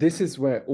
this is where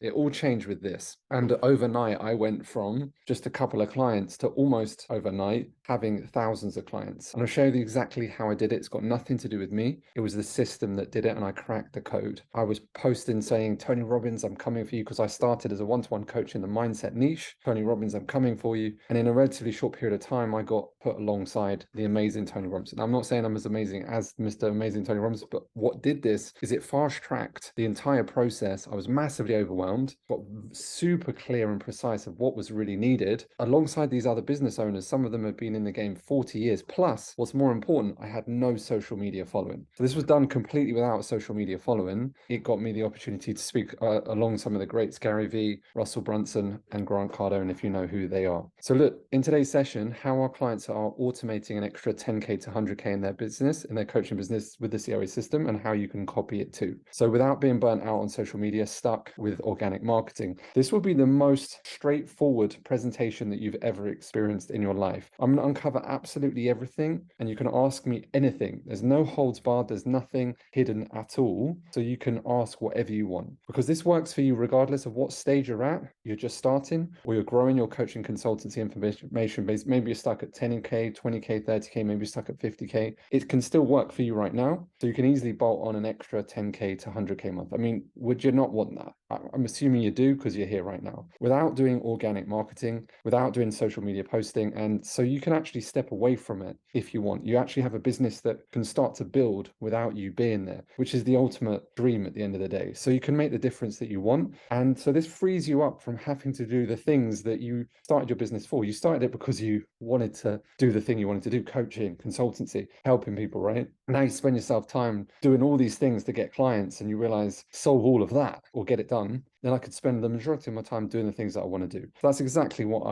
it all changed with this. And overnight, I went from just a couple of clients to almost overnight having thousands of clients. And I'll show you exactly how I did it. It's got nothing to do with me. It was the system that did it, and I cracked the code. I was posting saying, Tony Robbins, I'm coming for you, because I started as a one-to-one coach in the mindset niche. Tony Robbins, I'm coming for you. And in a relatively short period of time, I got put alongside the amazing Tony Robbins. And I'm not saying I'm as amazing as Mr. Amazing Tony Robbins, but what did this is it fast-tracked the entire process. I was massively overwhelmed, but super clear and precise of what was really needed alongside these other business owners. Some of them had been in the game 40 years. Plus, what's more important, I had no social media following. So this was done completely without social media following. It got me the opportunity to speak along some of the greats, Gary Vee, Russell Brunson, and Grant Cardone, if you know who they are. So look, in today's session, how our clients are automating an extra 10K to 100K in their business, in their coaching business with the COA system, and how you can copy it too. So without being burnt out on social media, stuck with organic marketing. This will be the most straightforward presentation that you've ever experienced in your life. I'm going to uncover absolutely everything, and you can ask me anything. There's no holds barred. There's nothing hidden at all. So you can ask whatever you want, because this works for you regardless of what stage you're at. You're just starting, or you're growing your coaching consultancy information base. Maybe you're stuck at 10K, 20K, 30K, maybe you're stuck at 50K. It can still work for you right now. So you can easily bolt on an extra 10K to 100K a month. I mean, would you not want that? I'm assuming you do, because you're here right now, without doing organic marketing, without doing social media posting. And so you can actually step away from it if you want. You actually have a business that can start to build without you being there, which is the ultimate dream at the end of the day. So you can make the difference that you want. And so this frees you up from having to do the things that you started your business for. You started it because you wanted to do the thing you wanted to do, coaching, consultancy, helping people, right? Now you spend yourself time doing all these things to get clients, and you realize, solve all of that or get it done, then I could spend the majority of my time doing the things that I want to do. So that's exactly what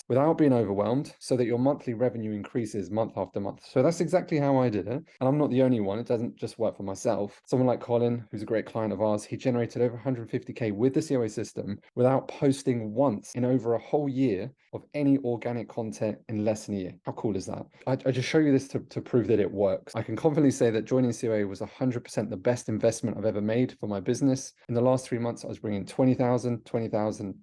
without being overwhelmed, so that your monthly revenue increases month after month. So that's exactly how I did it. And I'm not the only one. It doesn't just work for myself. Someone like Colin, who's a great client of ours, he generated over 150K with the COA system without posting once in over a whole year of any organic content in less than a year. How cool is that? I just show you this to prove that it works. I can confidently say that joining COA was 100% the best investment I've ever made for my business. In the last 3 months, I was bringing 20,000,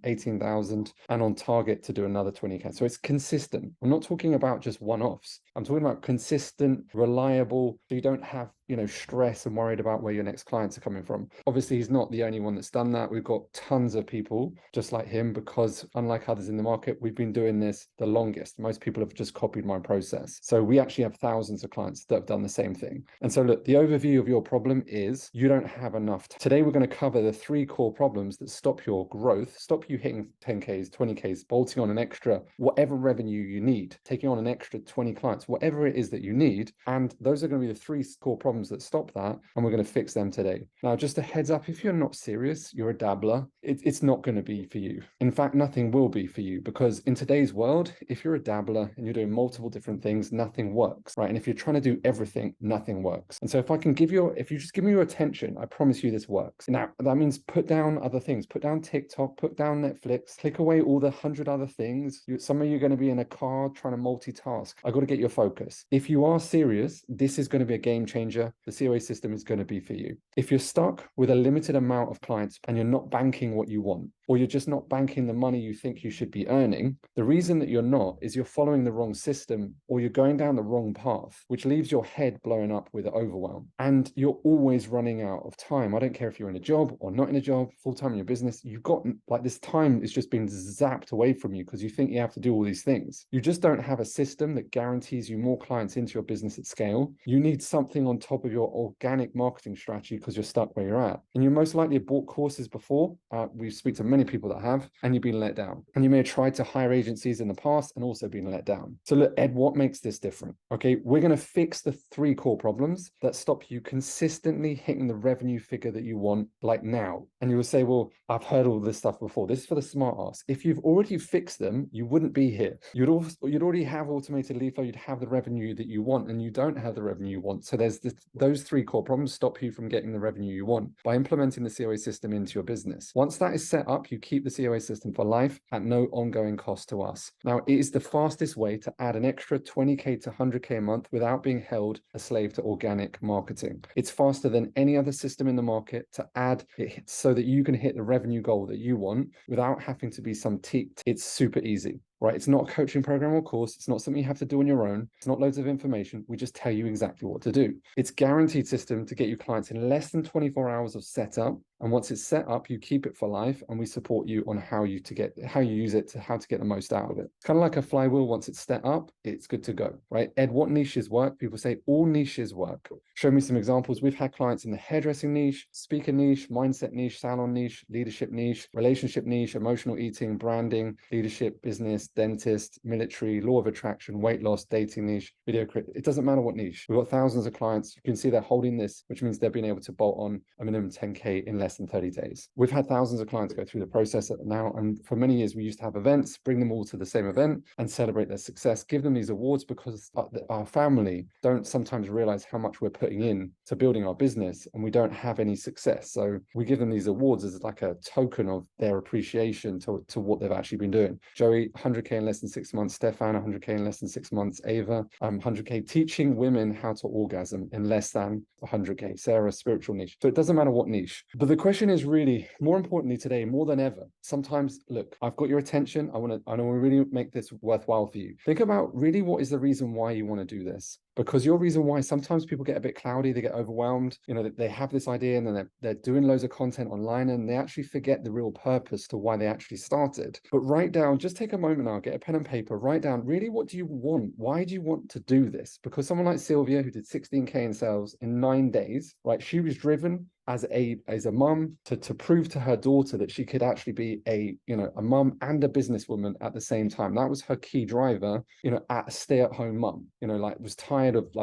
18,000, and on target to do another 20K. So it's consistent. I'm not talking about just one-offs. I'm talking about consistent, reliable, so you don't have, stress and worried about where your next clients are coming from. Obviously, he's not the only one that's done that. We've got tons of people just like him, because unlike others in the market, we've been doing this the longest. Most people have just copied my process. So we actually have thousands of clients that have done the same thing. And so look, the overview of your problem is you don't have enough. Today, we're going to cover the 3 core problems that stop your growth, stop you hitting 10Ks, 20Ks, bolting on an extra, whatever revenue you need, taking on an extra 20 clients, whatever it is that you need. And those are going to be the 3 core problems that stop that. And we're going to fix them today. Now, just a heads up, if you're not serious, you're a dabbler, it's not going to be for you. In fact, nothing will be for you, because in today's world, if you're a dabbler and you're doing multiple different things, nothing works, right? And if you're trying to do everything, nothing works. And so if you just give me your attention, I promise you this works. Now, that means put down other things, put down TikTok, put down Netflix, click away all the 100 other things. Some of you are going to be in a car trying to multitask. I got to get your focus. If you are serious, this is going to be a game changer. The COA system is going to be for you. If you're stuck with a limited amount of clients and you're not banking what you want, or you're just not banking the money you think you should be earning, the reason that you're not is you're following the wrong system, or you're going down the wrong path, which leaves your head blowing up with overwhelm. And you're always running out of time. I don't care if you're in a job or not in a job, full-time in your business, you've got this time is just being zapped away from you because you think you have to do all these things. You just don't have a system that guarantees you more clients into your business at scale. You need something on top of your organic marketing strategy because you're stuck where you're at. And you most likely have bought courses before. We speak to many people that have, and you've been let down. And you may have tried to hire agencies in the past and also been let down. So look, Ed, what makes this different? Okay, we're going to fix the 3 core problems that stop you consistently hitting the revenue figure that you want, like now. And you will say, well, I've heard all this stuff before. This is for the smart ass. If you've already fixed them, you wouldn't be here. You'd already have automated lead flow. You'd have the revenue that you want, and you don't have the revenue you want. So there's this those three core problems stop you from getting the revenue you want by implementing the COA system into your business. Once that is set up, you keep the COA system for life at no ongoing cost to us. Now, it is the fastest way to add an extra 20K to 100K a month without being held a slave to organic marketing. It's faster than any other system in the market to add it so that you can hit the revenue goal that you want without having to be some teaked. It's super easy. Right? It's not a coaching program or course. It's not something you have to do on your own. It's not loads of information. We just tell you exactly what to do. It's guaranteed system to get you clients in less than 24 hours of setup. And once it's set up, you keep it for life, and we support you on how you use it, to how to get the most out of it. It's kind of like a flywheel. Once it's set up, it's good to go, right? Ed, what niches work? People say all niches work. Show me some examples. We've had clients in the hairdressing niche, speaker niche, mindset niche, salon niche, leadership niche, relationship niche, emotional eating, branding, leadership, business, dentist, military, law of attraction, weight loss, dating niche, video create. It doesn't matter what niche. We've got thousands of clients. You can see they're holding this, which means they're being able to bolt on a minimum 10K in less than 30 days. We've had thousands of clients go through the process now, and for many years we used to have events, bring them all to the same event and celebrate their success, give them these awards, because our family don't sometimes realize how much we're putting in to building our business, and we don't have any success. So we give them these awards as like a token of their appreciation to what they've actually been doing. Joey, 100K in less than 6 months. Stefan, 100K in less than 6 months. Ava, 100K teaching women how to orgasm in less than 100K. Sarah, spiritual niche. So it doesn't matter what niche. But the question is really, more importantly today, more than ever, sometimes, look, I've got your attention. I want to really make this worthwhile for you. Think about really what is the reason why you want to do this. Because your reason why, sometimes people get a bit cloudy, they get overwhelmed, they have this idea and then they're doing loads of content online and they actually forget the real purpose to why they actually started. But write down, just take a moment now, get a pen and paper, write down really what do you want? Why do you want to do this? Because someone like Sylvia, who did 16K in sales in 9 days, right? She was driven as a mum to prove to her daughter that she could actually be a mum and a businesswoman at the same time. That was her key driver, at a stay-at-home mum, was tired of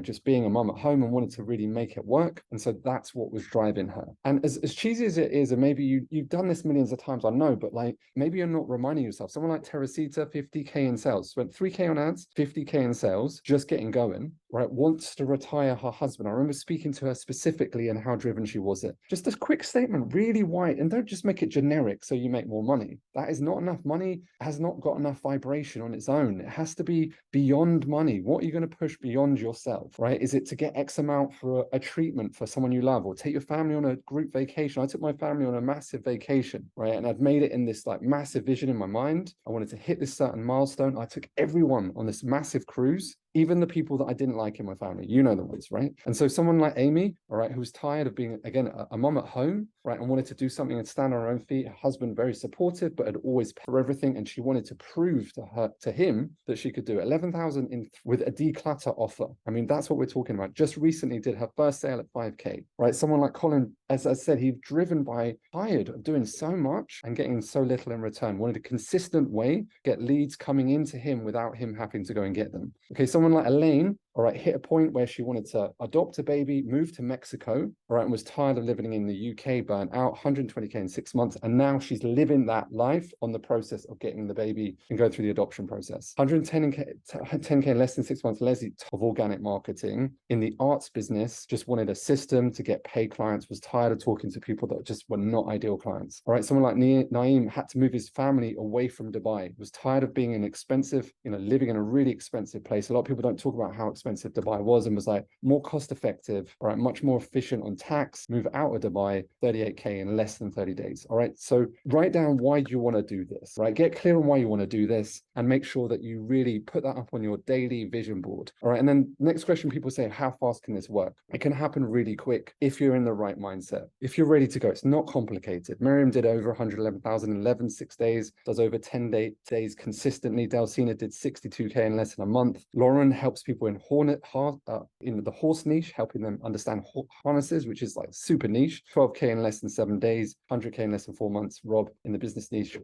just being a mum at home and wanted to really make it work. And so that's what was driving her. And as cheesy as it is, and maybe you've done this millions of times, I know, but maybe you're not reminding yourself. Someone like Teresita, 50K in sales, spent 3K on ads, 50K in sales, just getting going, right? Wants to retire her husband. I remember speaking to her specifically and how driven she was it. Just a quick statement, really wide, and don't just make it generic so you make more money. That is not enough. Money has not got enough vibration on its own. It has to be beyond money. What are you going to push beyond yourself, right? Is it to get X amount for a treatment for someone you love, or take your family on a group vacation? I took my family on a massive vacation, right? And I'd made it in this massive vision in my mind. I wanted to hit this certain milestone. I took everyone on this massive cruise, even the people that I didn't like in my family, the ones, right? And so someone like Amy, all right, who was tired of being, again, a mom at home, right, and wanted to do something and stand on her own feet. Her husband, very supportive, but had always paid for everything. And she wanted to prove to him that she could do it. 11,000 in with a declutter offer. I mean, that's what we're talking about. Just recently did her first sale at 5K, right? Someone like Colin, as I said, he's driven by tired of doing so much and getting so little in return. Wanted a consistent way, get leads coming into him without him having to go and get them. Okay, someone like Elaine, all right, hit a point where she wanted to adopt a baby, move to Mexico, all right, and was tired of living in the UK, burnt out, 120K in 6 months. And now she's living that life on the process of getting the baby and go through the adoption process. 10K in less than 6 months, Leslie, of organic marketing in the arts business, just wanted a system to get paid clients, was tired of talking to people that just were not ideal clients. All right, someone like Naeem had to move his family away from Dubai, was tired of being an expensive, living in a really expensive place. A lot of people don't talk about how expensive Dubai was, and was more cost effective, all right, much more efficient on tax, move out of Dubai, 38K in less than 30 days. All right, so write down why you want to do this, right? Get clear on why you want to do this and make sure that you really put that up on your daily vision board. All right, and then next question, people say, how fast can this work? It can happen really quick if you're in the right mindset, if you're ready to go. It's not complicated. Miriam did over 111,000 in 6 days, does over 10 days consistently. Delsina did 62K in less than a month. Lauren helps people in the horse niche, helping them understand harnesses, which is super niche. 12K in less than 7 days, 100K in less than 4 months. Rob in the business niche,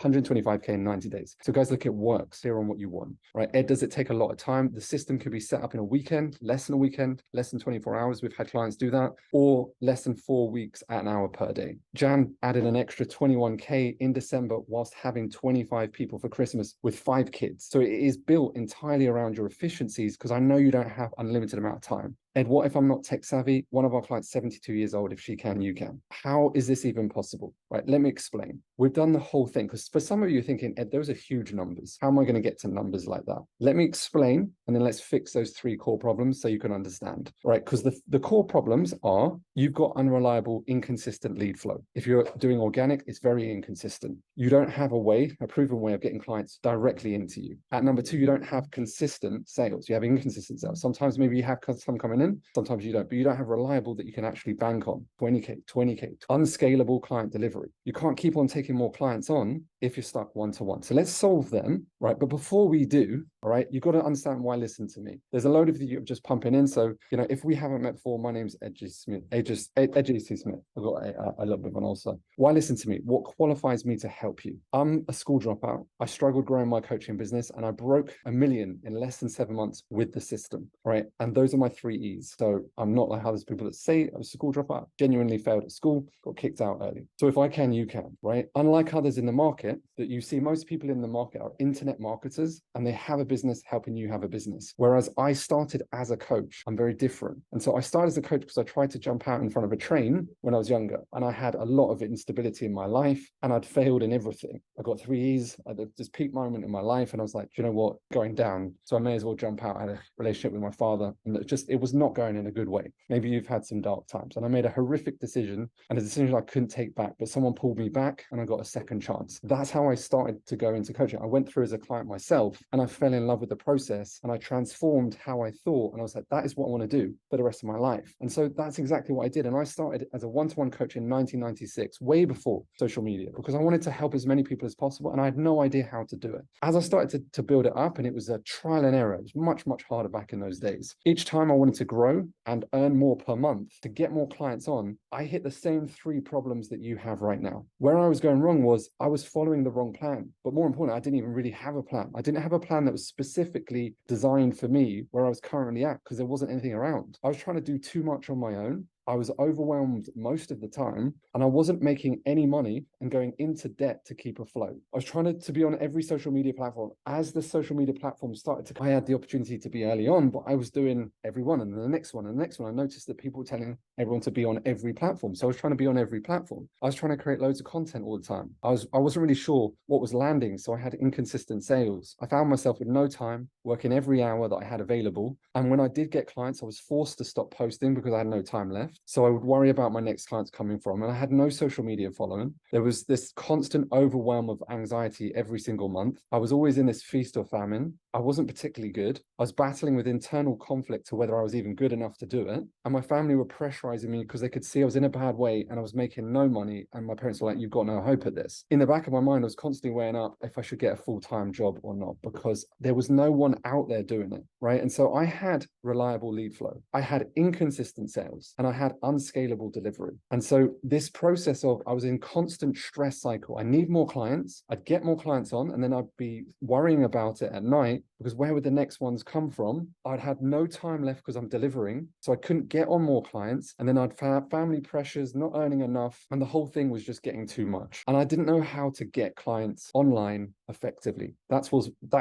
125K in 90 days. So guys, look, it works. Clear on what you want, right? Ed, does it take a lot of time? The system could be set up in a weekend, less than a weekend, less than 24 hours. We've had clients do that, or less than 4 weeks at an hour per day. Jan added an extra 21K in December whilst having 25 people for Christmas with 5 kids. So it is built entirely around your efficiencies, because I know you don't have unlimited amount of time. Ed, what if I'm not tech savvy? One of our clients, 72 years old. If she can, you can. How is this even possible? Right, let me explain. We've done the whole thing, because for some of you thinking, Ed, those are huge numbers. How am I going to get to numbers like that? Let me explain, and then let's fix those three core problems so you can understand, right? Because the core problems are, you've got unreliable, inconsistent lead flow. If you're doing organic, it's very inconsistent. You don't have a proven way of getting clients directly into you. At number two, you don't have consistent sales. You have inconsistent sales. Sometimes maybe you have some coming in, sometimes you don't, but you don't have reliable that you can actually bank on. 20K, unscalable client delivery. You can't keep on taking more clients on if you're stuck one-to-one. So let's solve them, right? But before we do, all right, you've got to understand why listen to me. There's a load of you just pumping in. So, if we haven't met before, my name's Edgy Smith. Edgy Smith. I've got a little bit of an also. Why listen to me? What qualifies me to help you? I'm a school dropout. I struggled growing my coaching business, and I broke $1 million in less than 7 months with the system, right? And those are my 3 E's. So I'm not like how there's people that say I was a school dropout, genuinely failed at school, got kicked out early. So if I can, you can, right? Unlike others in the market that you see, most people in the market are internet marketers, and they have a business helping you have a business. Whereas I started as a coach. I'm very different. And so I started as a coach because I tried to jump out in front of a train when I was younger, and I had a lot of instability in my life, and I'd failed in everything. I got 3 E's at this peak moment in my life, and I was like, do you know what, going down. So I may as well jump out. I had a relationship with my father, and it was not going in a good way. Maybe you've had some dark times, and I made a horrific decision, and a decision I couldn't take back, but someone pulled me back, and I got a second chance. That's how I started to go into coaching. I went through as a client myself, and I fell in love with the process, and I transformed how I thought, and I was like, that is what I want to do for the rest of my life. And so that's exactly what I did. And I started as a one-to-one coach in 1996, way before social media, because I wanted to help as many people as possible, and I had no idea how to do it. As I started to build it up, and it was a trial and error, it was much, much harder back in those days. Each time I wanted to grow and earn more per month to get more clients on, I hit the same 3 problems that you have right now. Where I was going wrong was I was following the wrong plan. But more importantly, I didn't even really have a plan. I didn't have a plan that was specifically designed for me where I was currently at, because there wasn't anything around. I was trying to do too much on my own. I was overwhelmed most of the time, and I wasn't making any money and going into debt to keep afloat. I was trying to be on every social media platform. As the social media platform started I had the opportunity to be early on, but I was doing every one and the next one and the next one. I noticed that people were telling everyone to be on every platform. So I was trying to be on every platform. I was trying to create loads of content all the time. I wasn't really sure what was landing, so I had inconsistent sales. I found myself with no time, working every hour that I had available. And when I did get clients, I was forced to stop posting because I had no time left. So I would worry about my next clients coming from, and I had no social media following. There was this constant overwhelm of anxiety every single month. I was always in this feast or famine. I wasn't particularly good. I was battling with internal conflict to whether I was even good enough to do it. And my family were pressurizing me because they could see I was in a bad way and I was making no money. And my parents were like, you've got no hope at this. In the back of my mind, I was constantly weighing up if I should get a full-time job or not, because there was no one out there doing it, right? And so I had reliable lead flow. I had inconsistent sales, and I had unscalable delivery. And so this process of, I was in constant stress cycle. I need more clients. I'd get more clients on, and then I'd be worrying about it at night, because where would the next ones come from? I'd had no time left because I'm delivering. So I couldn't get on more clients. And then I'd have family pressures, not earning enough. And the whole thing was just getting too much. And I didn't know how to get clients online effectively. That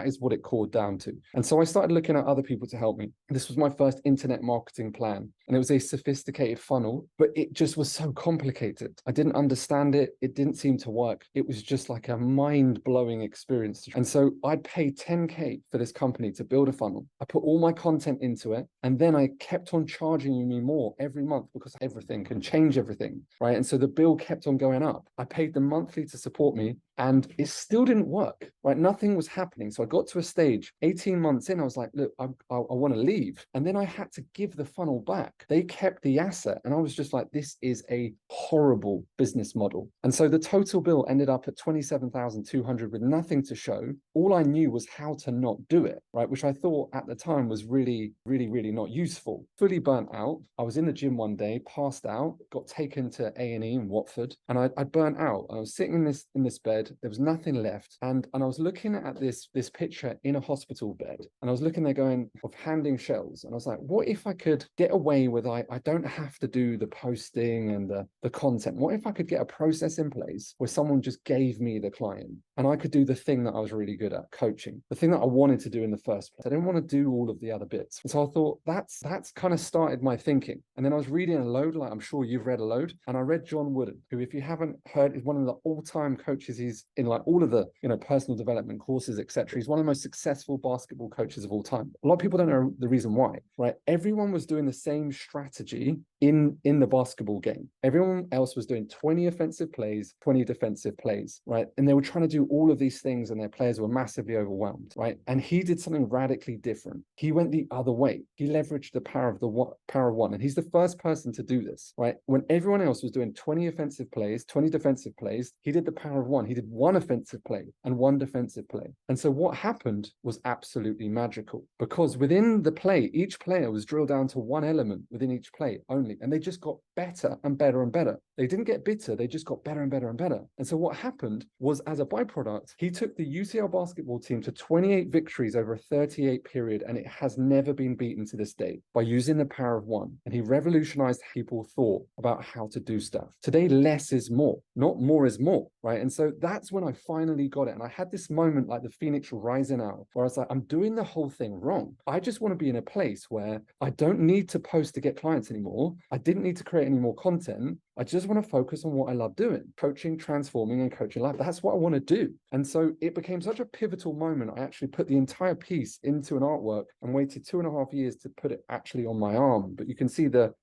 is what it called down to. And so I started looking at other people to help me. This was my first internet marketing plan. And it was a sophisticated funnel, but it just was so complicated. I didn't understand it. It didn't seem to work. It was just like a mind-blowing experience. And so I'd pay 10K for this company to build a funnel. I put all my content into it, and then I kept on charging me more every month because everything can change everything, right? And so the bill kept on going up. I paid them monthly to support me, and it still didn't work, right? Nothing was happening. So I got to a stage 18 months in, I was like, look, I want to leave. And then I had to give the funnel back. They kept the asset. And I was just like, this is a horrible business model. And so the total bill ended up at 27,200 with nothing to show. All I knew was how to not do it, right? Which I thought at the time was really, really, really not useful. Fully burnt out. I was in the gym one day, passed out, got taken to A&E in Watford, and I burnt out. I was sitting in this bed. There was nothing left. And I was looking at this picture in a hospital bed, and I was looking there going of handing shells. And I was like, what if I could get away with, I don't have to do the posting and the content. What if I could get a process in place where someone just gave me the client and I could do the thing that I was really good at, coaching, the thing that I wanted to do in the first place. I didn't want to do all of the other bits. And so I thought that's kind of started my thinking. And then I was reading a load, like I'm sure you've read a load, and I read John Wooden, who, if you haven't heard, is one of the all-time coaches. He's in like all of the, personal development courses, etc. He's one of the most successful basketball coaches of all time. A lot of people don't know the reason why, right? Everyone was doing the same strategy in the basketball game. Everyone else was doing 20 offensive plays, 20 defensive plays, right? And they were trying to do all of these things, and their players were massively overwhelmed, right? And he did something radically different. He went the other way. He leveraged the power of one, and he's the first person to do this, right? When everyone else was doing 20 offensive plays, 20 defensive plays, he did the power of one. He did one offensive play and one defensive play. And so what happened was absolutely magical, because within the play, each player was drilled down to one element within each play only, and they just got better and better and better. They didn't get bitter, they just got better and better and better. And so what happened was, as a byproduct, he took the UCL basketball team to 28 victories over a 38 period, and it has never been beaten to this day, by using the power of one. And he revolutionized how people thought about how to do stuff. Today, less is more, not more is more, right? And so that's when I finally got it. And I had this moment like the phoenix rising out, where I was like, I'm doing the whole thing wrong. I just want to be in a place where I don't need to post to get clients anymore. I didn't need to create any more content. I just want to focus on what I love doing, coaching, transforming, and coaching life. That's what I want to do. And so it became such a pivotal moment. I actually put the entire piece into an artwork and waited 2.5 years to put it actually on my arm. But you can see the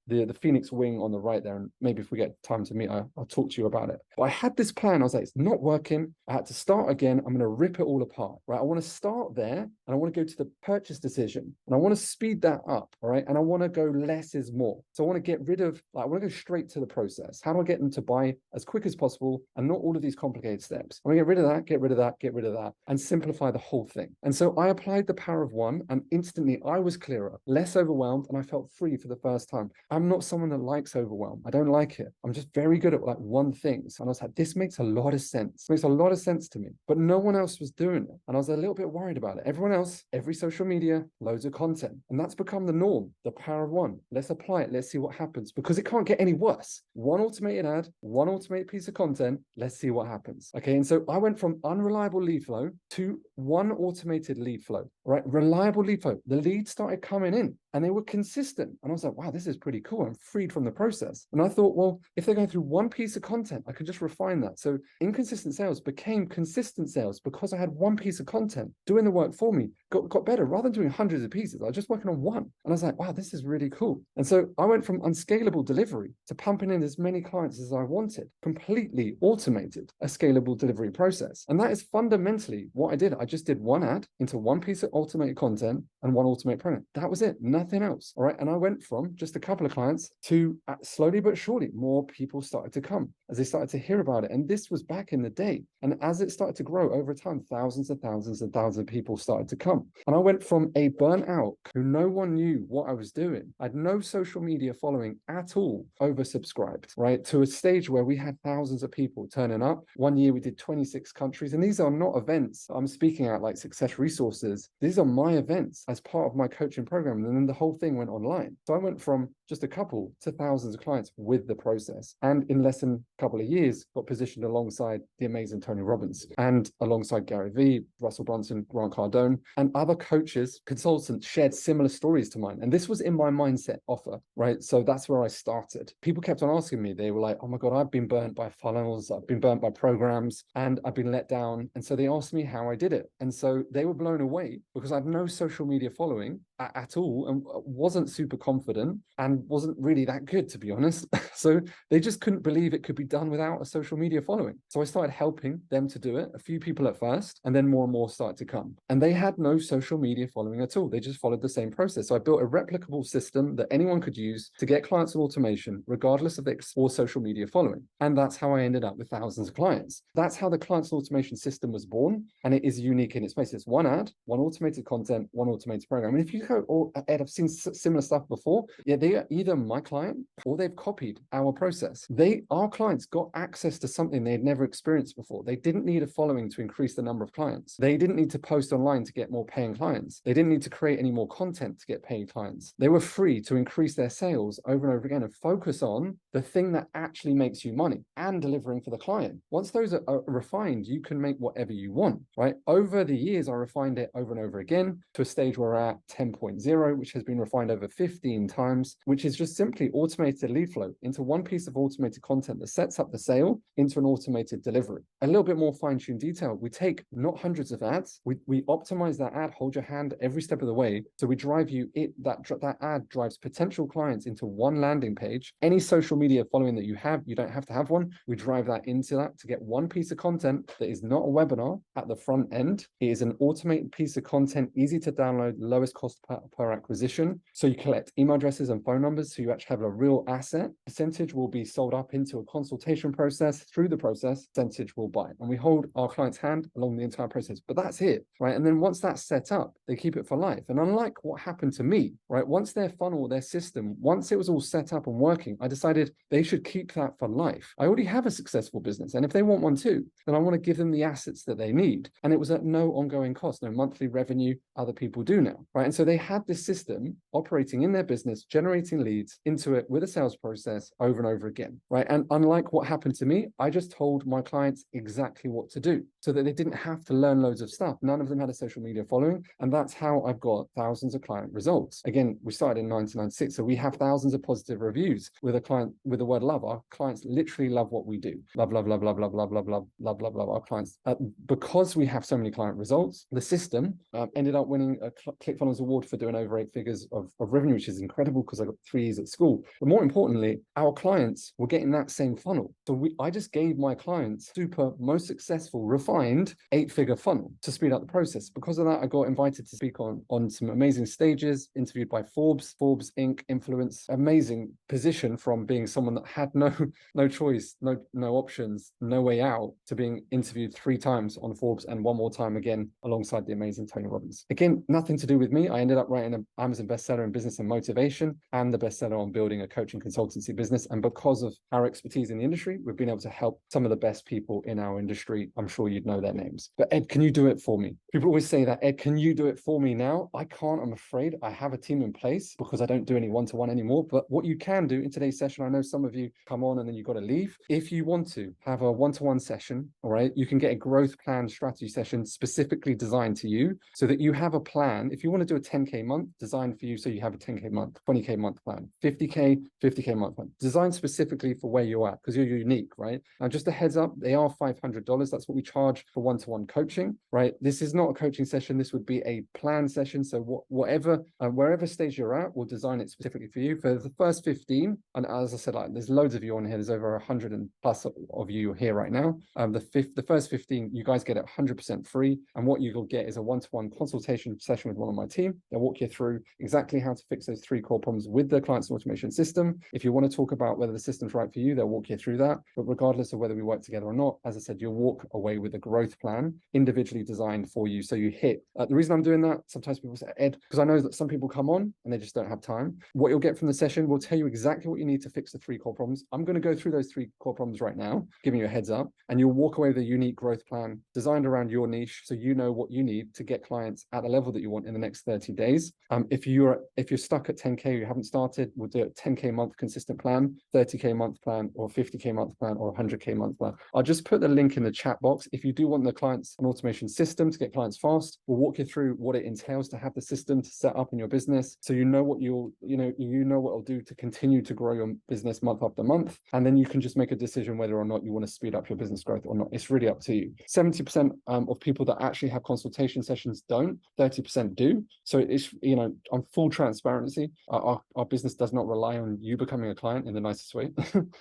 phoenix wing on the right there. And maybe if we get time to meet, I'll talk to you about it. But I had this plan. I was like, it's not working. I had to start again. I'm going to rip it all apart, right? I want to start there, and I want to go to the purchase decision, and I want to speed that up, all right? And I want to go less is more. So I want to get rid of, I want to go straight to the process. How do I get them to buy as quick as possible and not all of these complicated steps? I want to get rid of that, get rid of that, get rid of that, and simplify the whole thing. And so I applied the power of one, and instantly I was clearer, less overwhelmed, and I felt free for the first time. I'm not someone that likes overwhelm. I don't like it. I'm just very good at like one thing. So I was like, this makes a lot of sense. It makes a lot of sense to me. But no one else was doing it. And I was a little bit worried about it. Everyone else, every social media, loads of content. And that's become the norm, the power of one. Let's apply it. Let's see what happens, because it can't get any worse. One automated ad, one automated piece of content. Let's see what happens. Okay. And so I went from unreliable lead flow to one automated lead flow, right? Reliable lead flow. The leads started coming in, and they were consistent. And I was like, wow, this is pretty cool. I'm freed from the process. And I thought, well, if they're going through one piece of content, I could just refine that. So inconsistent sales became consistent sales, because I had one piece of content doing the work for me, got better. Rather than doing hundreds of pieces, I was just working on one. And I was like, wow, this is really cool. And so I went from unscalable delivery to pumping in as many clients as I wanted, completely automated a scalable delivery process. And that is fundamentally what I did. I just did one ad into one piece of automated content and one automated program. That was it, nothing else. All right. And I went from just a couple of clients to slowly but surely, more people started to come as they started to hear about it. And this was back in the day. And as it started to grow over time, thousands and thousands and thousands of people started to come. And I went from a burnt out who no one knew what I was doing. I had no social media following at all, oversubscribed, right, to a stage where we had thousands of people turning up. One year we did 26 countries. And these are not events I'm speaking at like Success Resources. These are my events as part of my coaching program. And then the whole thing went online. So I went from just a couple to thousands of clients with the process. And in less than a couple of years, got positioned alongside the amazing Tony Robbins and alongside Gary Vee, Russell Brunson, Grant Cardone, and other coaches, consultants shared similar stories to mine. And this was in my mindset offer, right? So that's where I started. People kept on asking me, they were like, oh my God, I've been burnt by funnels, I've been burnt by programs, and I've been let down. And so they asked me how I did it. And so they were blown away, because I had no social media following at all, and wasn't super confident, and wasn't really that good, to be honest. So they just couldn't believe it could be done without a social media following. So I started helping them to do it, a few people at first, and then more and more started to come. And they had no social media following at all. They just followed the same process. So I built a replicable system that anyone could use to get clients with automation, regardless of their or social media following. And that's how I ended up with thousands of clients. That's how the clients automation system was born. And it is unique in its space. It's one ad, one automated content, one automated program. And if you go, Ed, I've seen similar stuff before. Yeah, they are either my client or they've copied our process. Our clients clients got access to something they had never experienced before. They didn't need a following to increase the number of clients. They didn't need to post online to get more paying clients. They didn't need to create any more content to get paying clients. They were free to increase their sales over and over again and focus on the thing that actually makes you money and delivering for the client. Once those are refined, you can make whatever you want, right? Over the years, I refined it over and over again to a stage where we're at 10.0, which has been refined over 15 times, which is just simply automated lead flow into one piece of automated content that sets up the sale into an automated delivery. A little bit more fine-tuned detail. We take not hundreds of ads, we optimize that ad, hold your hand every step of the way. So we drive you that ad drives potential clients into one landing page. Any social media following that you have, you don't have to have one. We drive that into that to get one piece of content that is not a webinar at the front end. It is an automated piece of content, easy to download, lowest cost per acquisition. So you collect email addresses and phone numbers, so you actually have a real asset. Percentage will be sold up into a consultation process. Through the process, percentage will buy. And we hold our client's hand along the entire process. But that's it, right? And then once that's set up, they keep it for life. And unlike what happened to me, right? Once their funnel, their system, once it was all set up and working, I decided they should keep that for life. I already have a successful business. And if they want one too, then I want to give them the assets that they need. And it was at no ongoing cost, no monthly revenue. Other people do now, right? And so they had this system operating in their business, generating leads into it with a sales process over and over again, right? And unlike what happened to me, I just told my clients exactly what to do so that they didn't have to learn loads of stuff. None of them had a social media following. And that's how I've got thousands of client results. Again, we started in 1996, so we have thousands of positive reviews with a client with the word love. Our clients literally love what we do. Love, love, love, love, love, love, love, love, love, love, love our clients. Because we have so many client results, the system ended up winning a ClickFunnels award for doing over 8 figures of revenue, which is incredible because I got 3 years at school. But more importantly, our clients were getting that same funnel. So I just gave my clients super, most successful, refined 8-figure funnel to speed up the process. Because of that, I got invited to speak on some amazing stages, interviewed by Forbes Inc. Influence. Amazing position from being someone that had no choice, no options, no way out, to being interviewed 3 times on Forbes and 1 more time again alongside the amazing Tony Robbins. Again, nothing to do with me. I ended up writing an Amazon bestseller in business and motivation and the bestseller on building a coaching consultancy business. And because of our expertise in the industry, we've been able to help some of the best people in our industry. I'm sure you'd know their names. But Ed, can you do it for me? People always say that, Ed, can you do it for me now? I can't, I'm afraid. I have a team in place because I don't do any one-to-one anymore. But what you can do in today's session, I know some of you come on and then you've got to leave. If you want to have a one-to-one session, all right, you can get a growth plan strategy session specifically designed to you so that you have a plan. If you want to do a 10K month, designed for you so you have a 10K month, 20K month plan, 50K month plan, designed specifically for where you're at because you're unique, right? Now, just a heads up, they are $500. That's what we charge for one-to-one coaching, right? This is not a coaching session. This would be a plan session. So wherever stage you're at, we'll design it specifically for you. For the first 15, and as I said, like, there's loads of you on here. There's over 100 and plus of you here right now. The first 15, you guys get it 100% free. And what you'll get is a one-to-one consultation session with one of my team. They'll walk you through exactly how to fix those 3 core problems with the client's automation system. If you want to talk about whether the system's right for you, they'll walk you through that. But regardless of whether we work together or not, as I said, you'll walk away with a growth plan individually designed for you. So you hit, the reason I'm doing that, sometimes people say, Ed, because I know that some people come on and they just don't have time. What you'll get from the session will tell you exactly what you need to fix the 3 core problems. I'm going to go through those 3 core problems right now, giving you a heads up, and you'll walk away with a unique growth plan designed around your niche so you know what you need to get clients at the level that you want in the next 30 days. If you're stuck at 10K, you haven't started, we'll do a 10K month consistent plan, 30K month plan, or 50K month plan, or 100K month plan. I'll just put the link in the chat box. If you do want the clients an automation system to get clients fast, we'll walk you through what it entails to have the system to set up in your business, so you know what what it'll do to continue to grow your business month after month, and then you can just make a decision whether or not you want to speed up your business growth or not. It's really up to you. 70% of people that actually have consultation sessions don't, 30% do. So it's, on full transparency, our business does not rely on you becoming a client in the nicest way.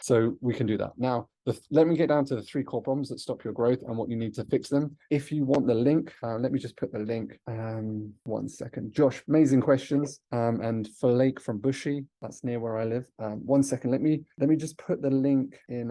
So we can do that. Now, let me get down to the 3 core problems that stop your growth and what you need to fix them. If you want the link, let me just put the link. 1 second. Josh, amazing questions. And for Lake from Bushy, that's near where I live. 1 second. Let me just put the link in.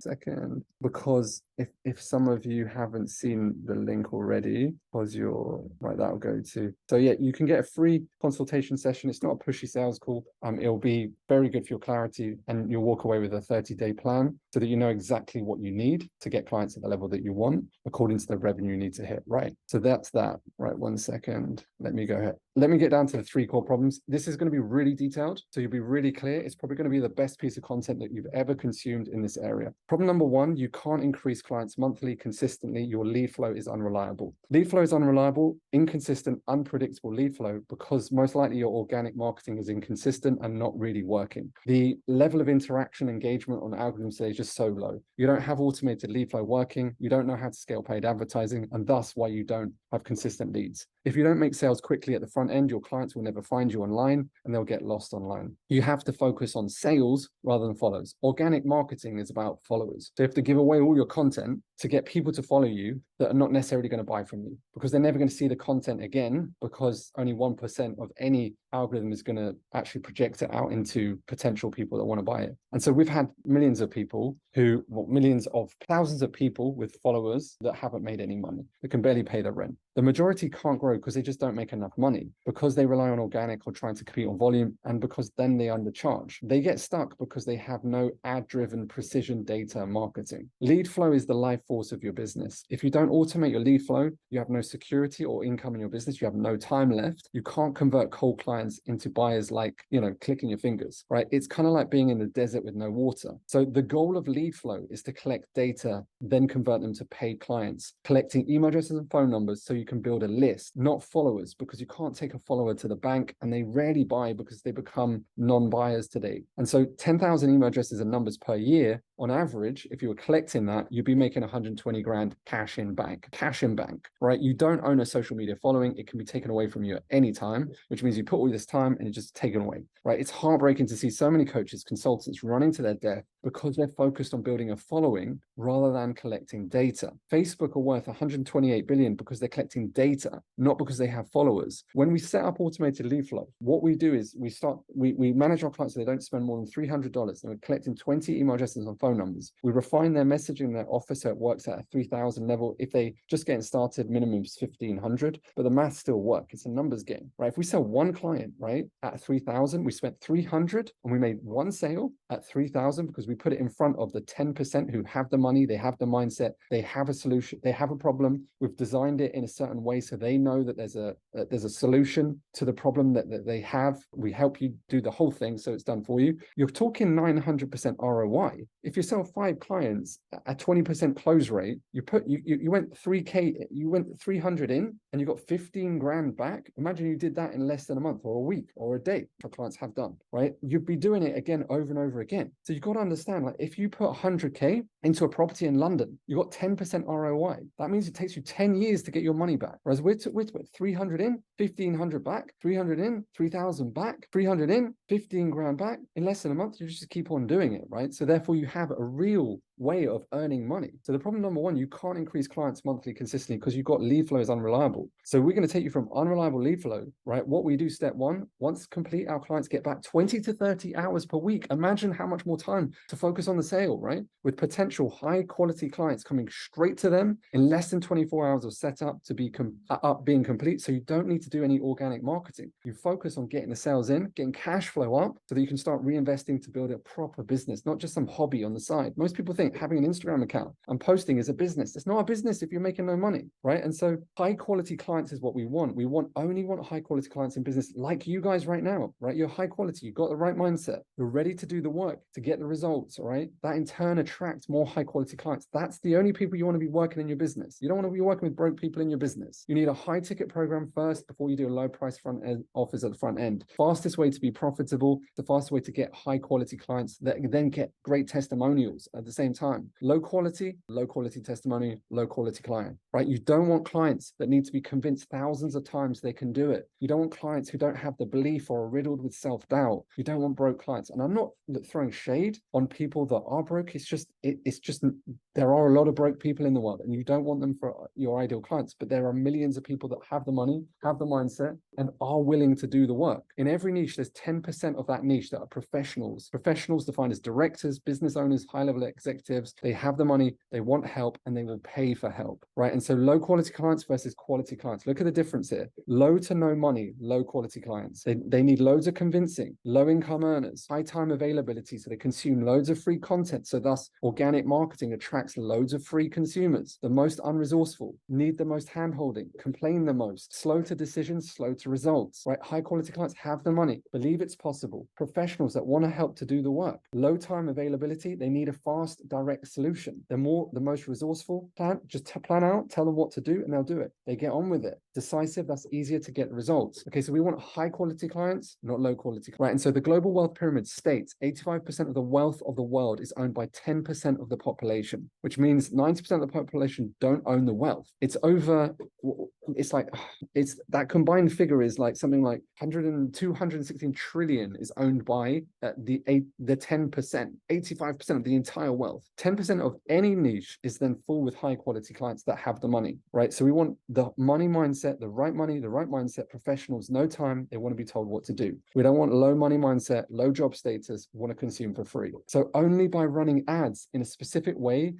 second, because if some of you haven't seen the link already, because you're right, that'll go to. So yeah, you can get a free consultation session. It's not a pushy sales call. It'll be very good for your clarity, and you'll walk away with a 30-day plan so that you know exactly what you need to get clients at the level that you want according to the revenue you need to hit. Right. So that's that. Right. 1 second. Let me go ahead. Let me get down to the 3 core problems. This is going to be really detailed, so you'll be really clear. It's probably going to be the best piece of content that you've ever consumed in this area. Problem number 1, you can't increase clients monthly consistently. Your lead flow is unreliable. Lead flow is unreliable, inconsistent, unpredictable lead flow because most likely your organic marketing is inconsistent and not really working. The level of interaction engagement on algorithms today is just so low. You don't have automated lead flow working. You don't know how to scale paid advertising, and thus why you don't have consistent leads. If you don't make sales quickly at the front end, your clients will never find you online and they'll get lost online. You have to focus on sales rather than follows. Organic marketing is about followers. So you have to give away all your content to get people to follow you that are not necessarily going to buy from you, because they're never going to see the content again, because only 1% of any algorithm is going to actually project it out into potential people that want to buy it. And so we've had millions of people who, well, millions of thousands of people with followers that haven't made any money, that can barely pay their rent. The majority can't grow because they just don't make enough money, because they rely on organic or trying to compete on volume, and because then they undercharge. They get stuck because they have no ad-driven precision data marketing. Lead flow is the life force of your business. If you don't automate your lead flow, you have no security or income in your business. You have no time left. You can't convert cold clients into buyers like, clicking your fingers, right? It's kind of like being in the desert with no water. So the goal of lead flow is to collect data, then convert them to paid clients, collecting email addresses and phone numbers so you can build a list, not followers, because you can't take a follower to the bank and they rarely buy because they become non-buyers today. And so 10,000 email addresses and numbers per year, on average, if you were collecting that, you'd be making 120 grand cash in bank, right? You don't own a social media following. It can be taken away from you at any time, which means you put all this time and it's just taken away, right? It's heartbreaking to see so many coaches, consultants running to their death because they're focused on building a following rather than collecting data. Facebook are worth 128 billion because they're collecting data, not because they have followers. When we set up automated lead flow, what we do is we manage our clients so they don't spend more than $300, and we're collecting 20 email addresses and phone numbers. We refine their messaging in their offer so it works at a 3,000 level. If they just getting started, minimum is 1,500, but the math still work. It's a numbers game, right? If we sell one client, right, at 3,000, we spent 300 and we made one sale at 3,000 because we put it in front of the 10% who have the money, they have the mindset, they have a solution, they have a problem. We've designed it in a certain way so they know that there's a solution to the problem that they have. We help you do the whole thing so it's done for you. You're talking 900% ROI. If you sell 5 clients at 20% close rate, you went 3K, you went 300 in and you got 15 grand back. Imagine you did that in less than a month or a week or a day. Our clients have done, right? You'd be doing it again over and over again. So you've got to understand, like, if you put 100K into a property in London, you got 10% ROI. That means it takes you 10 years to get your money back. Whereas we're 300 in, 1,500 back, 300 in, 3,000 back, 300 in, 15 grand back. In less than a month, you just keep on doing it, right? So therefore you have a real way of earning money. So the problem number 1, you can't increase clients monthly consistently because you've got lead flow is unreliable. So we're going to take you from unreliable lead flow, right? What we do, step 1, once complete, our clients get back 20 to 30 hours per week. Imagine how much more time to focus on the sale, right? With potential high quality clients coming straight to them in less than 24 hours of setup to be being complete. So you don't need to do any organic marketing. You focus on getting the sales in, getting cash flow up so that you can start reinvesting to build a proper business, not just some hobby on the side. Most people think having an Instagram account and posting is a business. It's not a business if you're making no money, right? And so high quality clients is what we want. We only want high quality clients in business like you guys right now, right? You're high quality. You've got the right mindset. You're ready to do the work to get the results, all right? That in turn attracts more high quality clients. That's the only people you want to be working in your business. You don't want to be working with broke people in your business. You need a high ticket program first before you do a low price front end offers at the front end. Fastest way to be profitable, the fastest way to get high quality clients that then get great testimonials at the same time. Low quality testimony, low quality client, right? You don't want clients that need to be convinced thousands of times they can do it. You don't want clients who don't have the belief or are riddled with self-doubt. You don't want broke clients. And I'm not throwing shade on people that are broke. It's just There are a lot of broke people in the world, and you don't want them for your ideal clients, but there are millions of people that have the money, have the mindset, and are willing to do the work. In every niche, there's 10% of that niche that are professionals. Professionals defined as directors, business owners, high-level executives. They have the money, they want help, and they will pay for help, right? And so low quality clients versus quality clients. Look at the difference here. Low to no money, low quality clients. They need loads of convincing, low income earners, high time availability, so they consume loads of free content. So thus organic marketing attracts loads of free consumers. The most unresourceful, need the most handholding, complain the most, slow to decisions, slow to results, right? High quality clients have the money, believe it's possible. Professionals that want to help to do the work. Low time availability, they need a fast, direct solution. They're the most resourceful. Plan out, tell them what to do, and they'll do it. They get on with it. Decisive, that's easier to get results. Okay, so we want high quality clients, not low quality, right? And so the global wealth pyramid states 85% of the wealth of the world is owned by 10% of the population, which means 90% of the population don't own the wealth. It's that combined figure is like something like 216 trillion is owned by the 10%, 85% of the entire wealth. 10% of any niche is then full with high quality clients that have the money, right? So we want the money mindset, the right money, the right mindset, professionals, no time, they want to be told what to do. We don't want low money mindset, low job status, want to consume for free. So only by running ads in a specific way,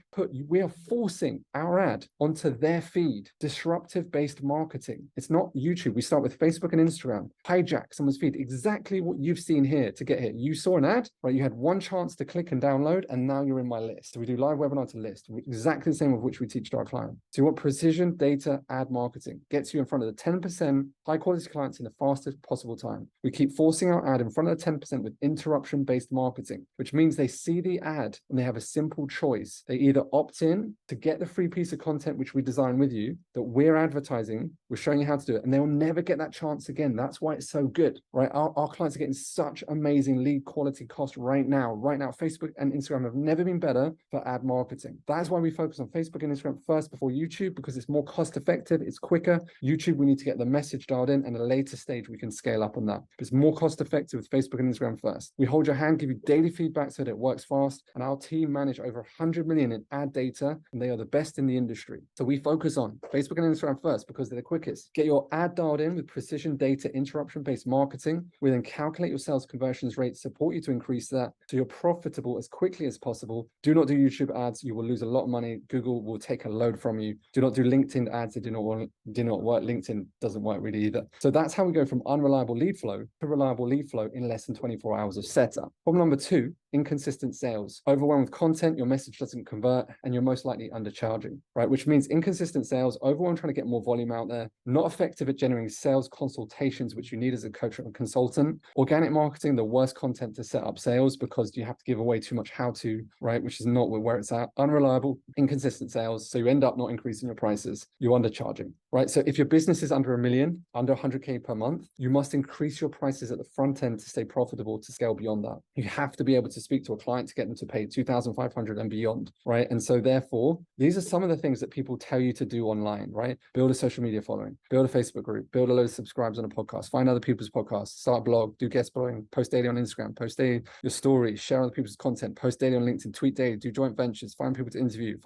we are forcing our ad onto their feed, disruptive based marketing. It's not YouTube. We start with Facebook and Instagram, hijack someone's feed, exactly what you've seen here to get here. You saw an ad, right? You had one chance to click and download, and now you're in my list. We do live webinar to list, exactly the same of which we teach to our client. So you want precision data ad marketing, gets you in front of the 10% high quality clients in the fastest possible time. We keep forcing our ad in front of the 10% with interruption based marketing, which means they see the ad and they have a simple choice. They either opt in to get the free piece of content which we design with you, that we're advertising, we're showing you how to do it, and they'll never get that chance again. That's why it's so good, right? Our clients are getting such amazing lead quality cost right now. Facebook and Instagram have never been better for ad marketing. That's why we focus on Facebook and Instagram first before YouTube, because it's more cost effective, it's quicker. YouTube, we need to get the message dialed in, and at a later stage we can scale up on that. It's more cost effective with Facebook and Instagram first. We hold your hand, give you daily feedback so that it works fast, and our team manage over 100 million in ad data, and they are the best in the industry. So we focus on Facebook and Instagram first because they're the quickest. Get your ad dialed in with precision data interruption-based marketing. We then calculate your sales conversions rate, support you to increase that so you're profitable as quickly as possible. Do not do YouTube ads. You will lose a lot of money. Google will take a load from you. Do not do LinkedIn ads. They do not work. LinkedIn doesn't work really either. So that's how we go from unreliable lead flow to reliable lead flow in less than 24 hours of setup. Problem number 2, inconsistent sales. Overwhelmed with content, your message doesn't convert, and you're most likely undercharging, right? Which means inconsistent sales, overwhelmed trying to get more volume out there, not effective at generating sales consultations, which you need as a coach or a consultant. Organic marketing, the worst content to set up sales because you have to give away too much how to, right? Which is not where it's at. Unreliable, inconsistent sales. So you end up not increasing your prices. You're undercharging, right? So if your business is under $1 million, under 100K per month, you must increase your prices at the front end to stay profitable, to scale beyond that. You have to be able to speak to a client to get them to pay 2,500 and beyond, right? And so therefore, these are some of the things that people tell you to do online, right? Build a social media following, build a Facebook group, build a load of subscribers on a podcast, find other people's podcasts, start a blog, do guest blogging, post daily on Instagram, post daily your stories, share other people's content, post daily on LinkedIn, tweet daily, do joint ventures, find people to interview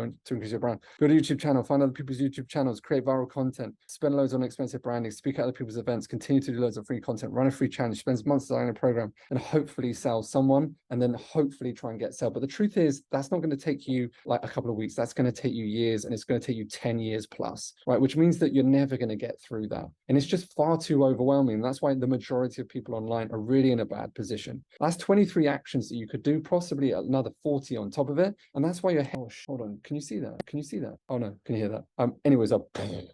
and to increase your brand, build a YouTube channel, find other people's YouTube channels, create viral content, spend loads on expensive branding, speak at other people's events, continue to do loads of free content, run a free challenge, spend months designing a program, and hopefully sell someone, and then hopefully try and get sell. But the truth is, that's not going to take you like a couple of weeks. That's going to take you years, and it's going to take you 10 years plus, right? Which means that you're never going to get through that. And it's just far too overwhelming. And that's why the majority of people online are really in a bad position. That's 23 actions that you could do, possibly another 40 on top of it. And that's why you're, hold on, can you see that? Can you see that? Oh no, can you hear that? Anyways,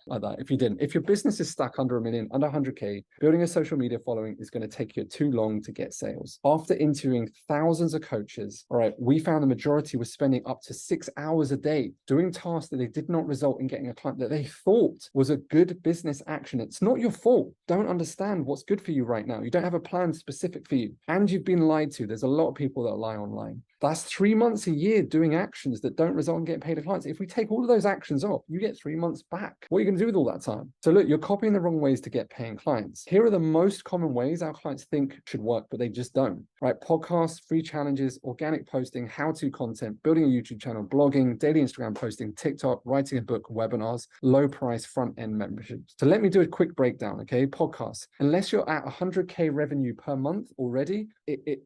like that. If you didn't, if your business is stuck under $1 million, under 100K, building a social media following is going to take you too long to get sales. After interviewing thousands of coaches, all right, we found the majority was spending up to 6 hours a day doing tasks that they did not result in getting a client that they thought was a good business action. It's not your fault. Don't understand what's good for you right now. You don't have a plan specific for you, and you've been lied to. There's a lot of people that lie online. That's 3 months a year doing actions that don't result in getting paid to clients. If we take all of those actions off, you get 3 months back. What are you going to do with all that time? So look, you're copying the wrong ways to get paying clients. Here are the most common ways our clients think should work, but they just don't, right? Podcasts, free challenges, organic posting, how-to content, building a YouTube channel, blogging, daily Instagram posting, TikTok, writing a book, webinars, low price front-end memberships. So let me do a quick breakdown, okay? Podcasts. Unless you're at 100K revenue per month already,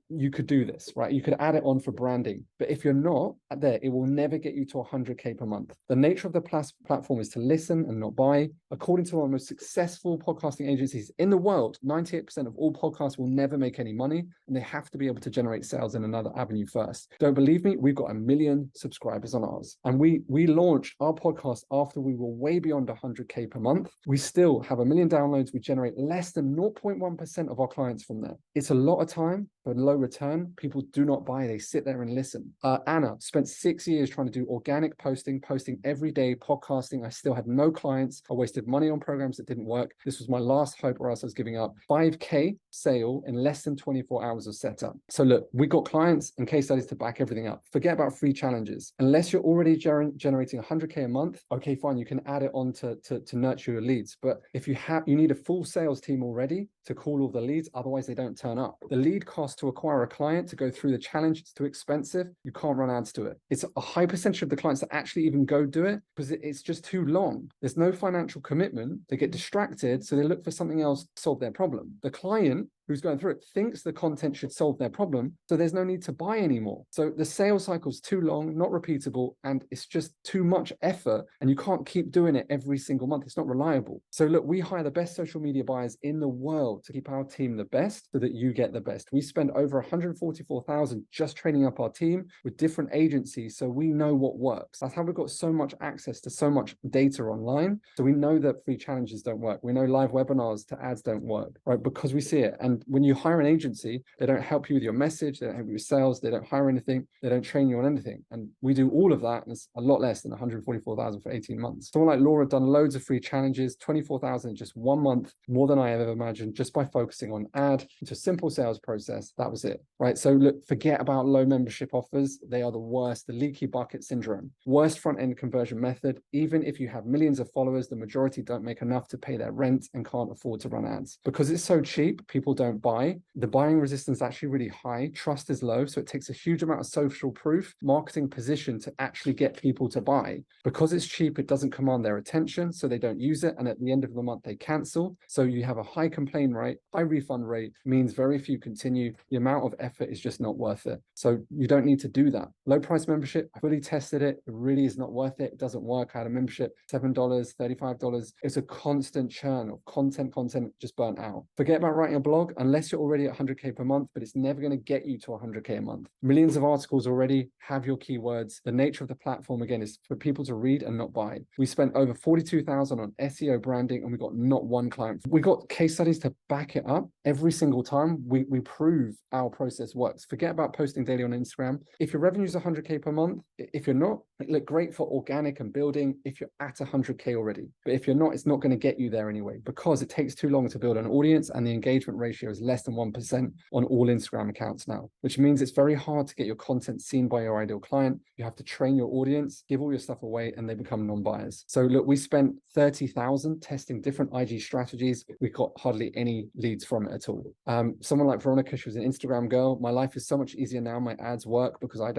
you could do this, right? You could add it on for branding. But if you're not there, it will never get you to 100K per month. The nature of the platform is to listen and not buy. According to one of the most successful podcasting agencies in the world, 98% of all podcasts will never make any money, and they have to be able to generate sales in another avenue first. Don't believe me? We've got 1 million subscribers on ours. And we launched our podcast after we were way beyond 100K per month. We still have 1 million downloads. We generate less than 0.1% of our clients from there. It's a lot of time for low return. People do not buy. They sit there and listen. Anna spent 6 years trying to do organic posting every day, podcasting. I still had no clients. I wasted money on programs that didn't work. This was my last hope, or else I was giving up. 5K sale in less than 24 hours of setup. So look, we got clients and case studies to back everything up. Forget about free challenges. Unless you're already generating 100K a month, okay, fine, you can add it on to nurture your leads. But if you need a full sales team already to call all the leads, otherwise they don't turn up. The lead cost to acquire a client to go through the challenge, it's too expensive. You can't run ads to it. It's a high percentage of the clients that actually even go do it because it's just too long. There's no financial commitment. They get distracted, so they look for something else to solve their problem. The client who's going through it thinks the content should solve their problem, so there's no need to buy anymore. So the sales cycle is too long, not repeatable, and it's just too much effort, and you can't keep doing it every single month. It's not reliable. So look, we hire the best social media buyers in the world to keep our team the best so that you get the best. We spend over 144,000 just training up our team with different agencies, so we know what works. That's how we've got so much access to so much data online. So we know that free challenges don't work. We know live webinars to ads don't work, right? Because we see it. And when you hire an agency, they don't help you with your message, they don't help you with sales, they don't hire anything, they don't train you on anything. And we do all of that, and it's a lot less than 144,000 for 18 months. Someone like Laura done loads of free challenges, 24,000 in just 1 month, more than I ever imagined, just by focusing on ad. It's a simple sales process. That was it, right? So look, forget about low membership offers. They are the worst, the leaky bucket syndrome. Worst front-end conversion method. Even if you have millions of followers, the majority don't make enough to pay their rent and can't afford to run ads. Because it's so cheap, people don't buy. The buying resistance is actually really high. Trust is low. So it takes a huge amount of social proof, marketing position to actually get people to buy. Because it's cheap, it doesn't command their attention, so they don't use it. And at the end of the month, they cancel. So you have a high complaint rate, high refund rate, means very few continue. The amount of effort is just not worth it. So you don't need to do that. Low price membership, I fully tested it. It really is not worth it. It doesn't work. I had a membership, $7, $35. It's a constant churn of content just burnt out. Forget about writing a blog unless you're already at 100K per month, but it's never going to get you to 100K a month. Millions of articles already have your keywords. The nature of the platform, again, is for people to read and not buy. We spent over 42,000 on SEO branding, and we got not one client. We got case studies to back it up. Every single time we prove our process works. Forget about posting daily on Instagram. If your revenue is 100K per month, if you're not, it look great for organic and building if you're at 100K already. But if you're not, it's not going to get you there anyway, because it takes too long to build an audience, and the engagement ratio is less than 1% on all Instagram accounts now, which means it's very hard to get your content seen by your ideal client. You have to train your audience, give all your stuff away, and they become non-buyers. So look, we spent 30,000 testing different IG strategies. We got hardly any leads from it at all. Someone like Veronica, she was an Instagram girl. My life is so much easier now. My ads work because I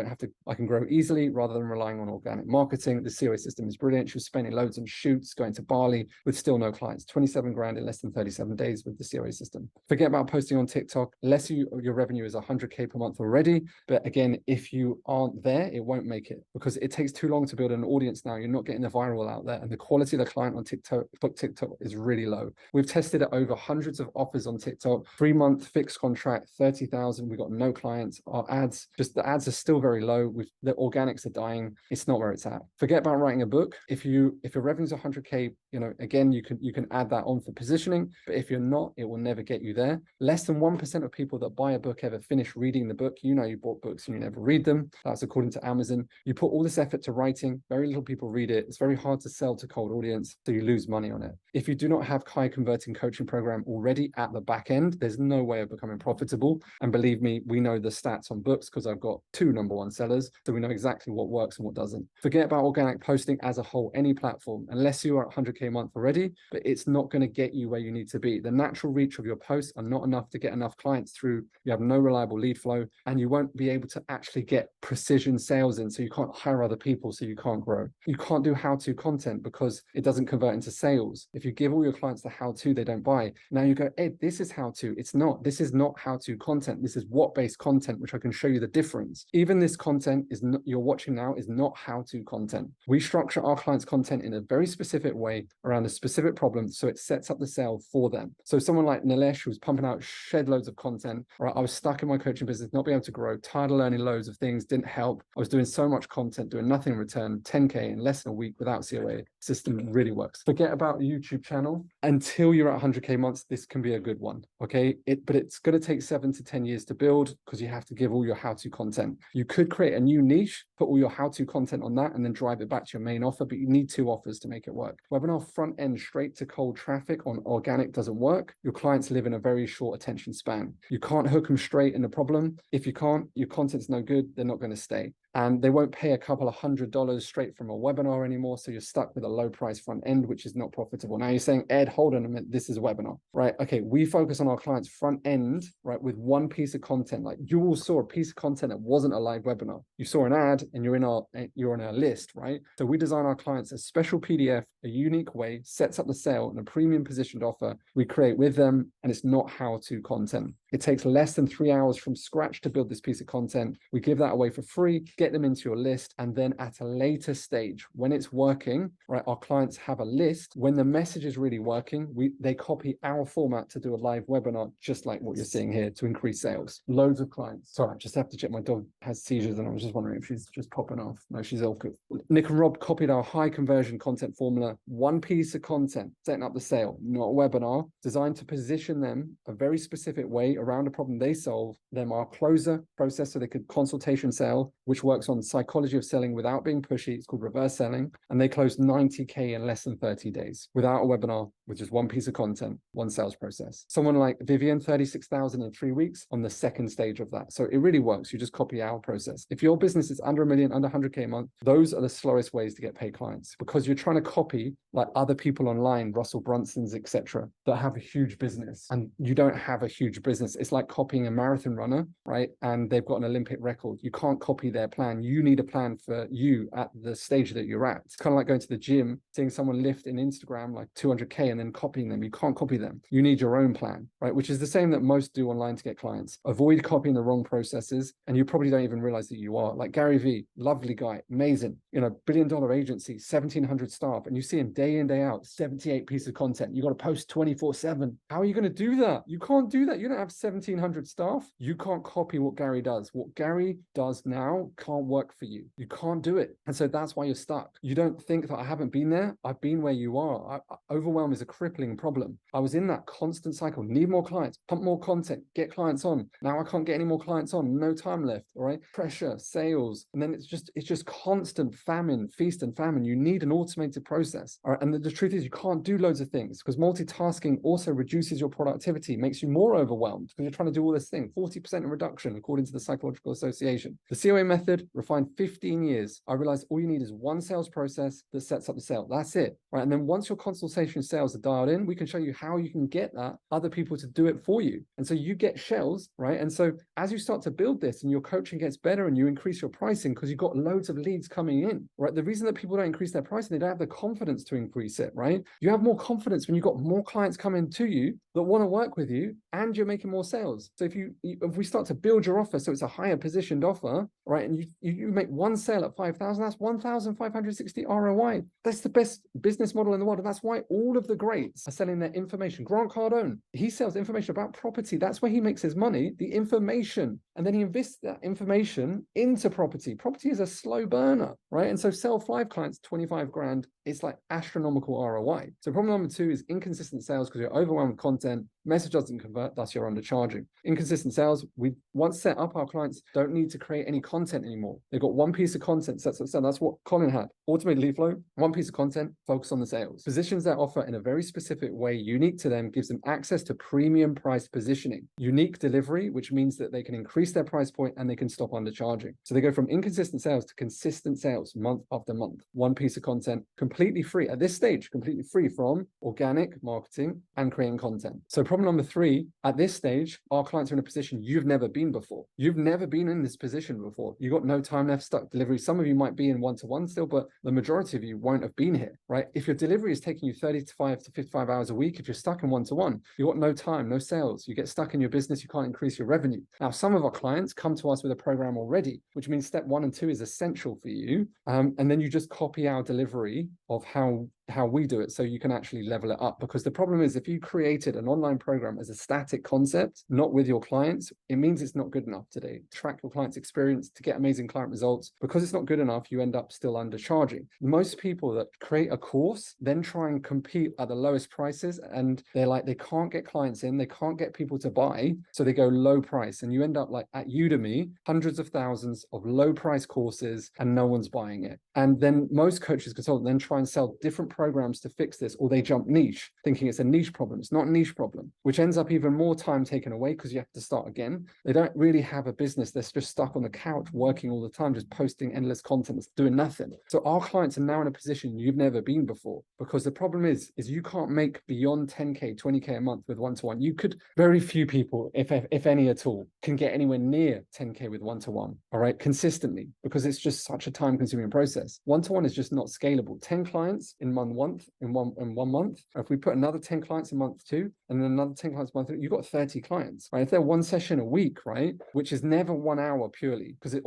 can grow easily rather than relying on organic marketing. The COA system is brilliant. She was spending loads on shoots, going to Bali with still no clients. 27 grand in less than 37 days with the COA system. Forget about posting on TikTok, unless your revenue is 100K per month already. But again, if you aren't there, it won't make it, because it takes too long to build an audience now. You're not getting the viral out there, and the quality of the client on TikTok is really low. We've tested it over hundreds of offers on TikTok. 3-month fixed contract, 30,000. We got no clients. Our ads, the ads are still very low. The organics are dying. It's not where it's at. Forget about writing a book. If your revenue's 100K, again, you can add that on for positioning. But if you're not, it will never get you there. Less than 1% of people that buy a book ever finish reading the book. You know, you bought books and you never read them. That's according to Amazon. You put all this effort to writing, very little people read it. It's very hard to sell to cold audience, so you lose money on it. If you do not have high converting coaching program already at the back end, there's no way of becoming profitable. And believe me, we know the stats on books because I've got 2 #1 sellers, so we know exactly what works and what doesn't. Forget about organic posting as a whole, any platform, unless you are at 100K a month already, but it's not going to get you where you need to be. The natural reach of your posts are not enough to get enough clients through. You have no reliable lead flow, and you won't be able to actually get precision sales in, so you can't hire other people, so you can't grow. You can't do how-to content because it doesn't convert into sales. If you give all your clients the how-to, they don't buy. Now you go, Ed, this is how-to. It's not. This is not how-to content. This is what-based content, which I can show you the difference. Even this content is not, you're watching now, is not how-to content. We structure our clients' content in a very specific way around a specific problem, so it sets up the sale for them. So someone like Nilesh, who's pumping out shed loads of content, right? I was stuck in my coaching business, not being able to grow, tired of learning loads of things, didn't help. I was doing so much content, doing nothing in return, 10K in less than a week without COA. System really works. Forget about the YouTube channel. Until you're at 100K months, this can be a good one, okay? But it's going to take 7 to 10 years to build because you have to give all your how-to content. You could create a new niche, put all your how-to content on that, and then drive it back to your main offer, but you need 2 offers to make it work. Webinar front end straight to cold traffic on organic doesn't work. Your clients live in a very short attention span. You can't hook them straight in the problem. If you can't, your content's no good, they're not going to stay. And they won't pay a couple of $100 straight from a webinar anymore. So you're stuck with a low price front end, which is not profitable. Now you're saying, Ed, hold on a minute, this is a webinar, right? Okay, we focus on our clients' front end, right, with one piece of content. Like you all saw a piece of content that wasn't a live webinar. You saw an ad and you're on our list, right? So we design our clients a special PDF, a unique way, sets up the sale and a premium positioned offer we create with them. And it's not how-to content. It takes less than 3 hours from scratch to build this piece of content. We give that away for free, get them into your list. And then at a later stage, when it's working, right, our clients have a list. When the message is really working, they copy our format to do a live webinar, just like what you're seeing here, to increase sales. Loads of clients. Sorry, I just have to check. My dog has seizures and I was just wondering if she's just popping off. No, she's all good. Nick and Rob copied our high conversion content formula. One piece of content, setting up the sale, not a webinar, designed to position them a very specific way around a problem they solve. Them our closer process, so they could consultation sell, which works on psychology of selling without being pushy. It's called reverse selling. And they closed 90K in less than 30 days without a webinar, with just one piece of content, one sales process. Someone like Vivian, 36,000 in 3 weeks on the second stage of that. So it really works. You just copy our process. If your business is under $1 million, under 100K a month, those are the slowest ways to get paid clients, because you're trying to copy like other people online, Russell Brunson's, etc., that have a huge business, and you don't have a huge business. It's like copying a marathon runner, right? And they've got an Olympic record. You can't copy their plan. You need a plan for you at the stage that you're at. It's kind of like going to the gym, seeing someone lift in Instagram like 200K and then copying them. You can't copy them. You need your own plan, right? Which is the same that most do online to get clients. Avoid copying the wrong processes, and you probably don't even realize that you are. Like Gary Vee, lovely guy, amazing, billion-dollar agency, 1,700 staff, and you see him day in, day out, 78 pieces of content. You got to post 24/7. How are you going to do that? You can't do that. You don't have 1,700 staff. You can't copy what Gary does. What Gary does now can't work for you. You can't do it. And so that's why you're stuck. You don't think that I haven't been there. I've been where you are. Overwhelm is a crippling problem. I was in that constant cycle. Need more clients, pump more content, get clients on. Now I can't get any more clients on. No time left. All right. Pressure, sales. And then it's just constant famine, feast and famine. You need an automated process. All right. And the truth is you can't do loads of things, because multitasking also reduces your productivity, makes you more overwhelmed because you're trying to do all this thing. 40% reduction, according to the Psychological Association. The COA method, refined 15 years. I realized all you need is one sales process that sets up the sale. That's it. Right. And then once your consultation sales are dialed in, we can show you how you can get that other people to do it for you. And so you get shells, right? And so as you start to build this and your coaching gets better and you increase your pricing because you've got loads of leads coming in, right? The reason that people don't increase their pricing, they don't have the confidence to increase it, right? You have more confidence when you've got more clients coming to you that want to work with you and you're making more sales. So if we start to build your offer so it's a higher positioned offer, right? And you make one sale at 5,000, that's 1,560 ROI. That's the best business model in the world. And that's why all of the greats are selling their information. Grant Cardone, he sells information about property. That's where he makes his money, the information. And then he invests that information into property. Property is a slow burner, right? And so sell 5 clients, 25 grand. It's like astronomical ROI. So problem number 2 is inconsistent sales because you're overwhelmed with content. Message doesn't convert, thus you're undercharging. Inconsistent sales, we once set up, our clients don't need to create any content anymore. They've got one piece of content sets up. That's what Colin had. Automated lead flow, one piece of content, focus on the sales. Positions their offer in a very specific way, unique to them, gives them access to premium price positioning. Unique delivery, which means that they can increase their price point and they can stop undercharging. So they go from inconsistent sales to consistent sales month after month. One piece of content, completely free. At this stage, completely free from organic marketing and creating content. So problem number 3, at this stage, our clients are in a position you've never been before. You've never been in this position before. You've got no time left, stuck delivery. Some of you might be in one-to-one still, but the majority of you won't have been here, right? If your delivery is taking you 35 to 55 hours a week, if you're stuck in one-to-one, you've got no time, no sales. You get stuck in your business, you can't increase your revenue. Now, some of our clients come to us with a program already, which means step 1 and 2 is essential for you. And then you just copy our delivery of how we do it so you can actually level it up. Because the problem is, if you created an online program as a static concept, not with your clients, it means it's not good enough today. Track your client's experience to get amazing client results. Because it's not good enough, you end up still undercharging. Most people that create a course then try and compete at the lowest prices, and they're like, they can't get clients in, they can't get people to buy, so they go low price, and you end up like at Udemy, hundreds of thousands of low price courses and no one's buying it. And then most coaches, consultants then try and sell different programs to fix this, or they jump niche thinking it's a niche problem. It's not a niche problem, which ends up even more time taken away because you have to start again. They don't really have a business. They're just stuck on the couch working all the time, just posting endless content, doing nothing. So our clients are now in a position you've never been before, because the problem is you can't make beyond 10K, 20K a month with one-to-one. You could, very few people, if any at all, can get anywhere near 10K with one-to-one, all right, consistently, because it's just such a time-consuming process. One-to-one is just not scalable. 10 clients in one month, in one month. If we put another 10 clients in month 2, and then another 10 clients in month 3, you've got 30 clients, right? If they're one session a week, right, which is never 1 hour purely, because there's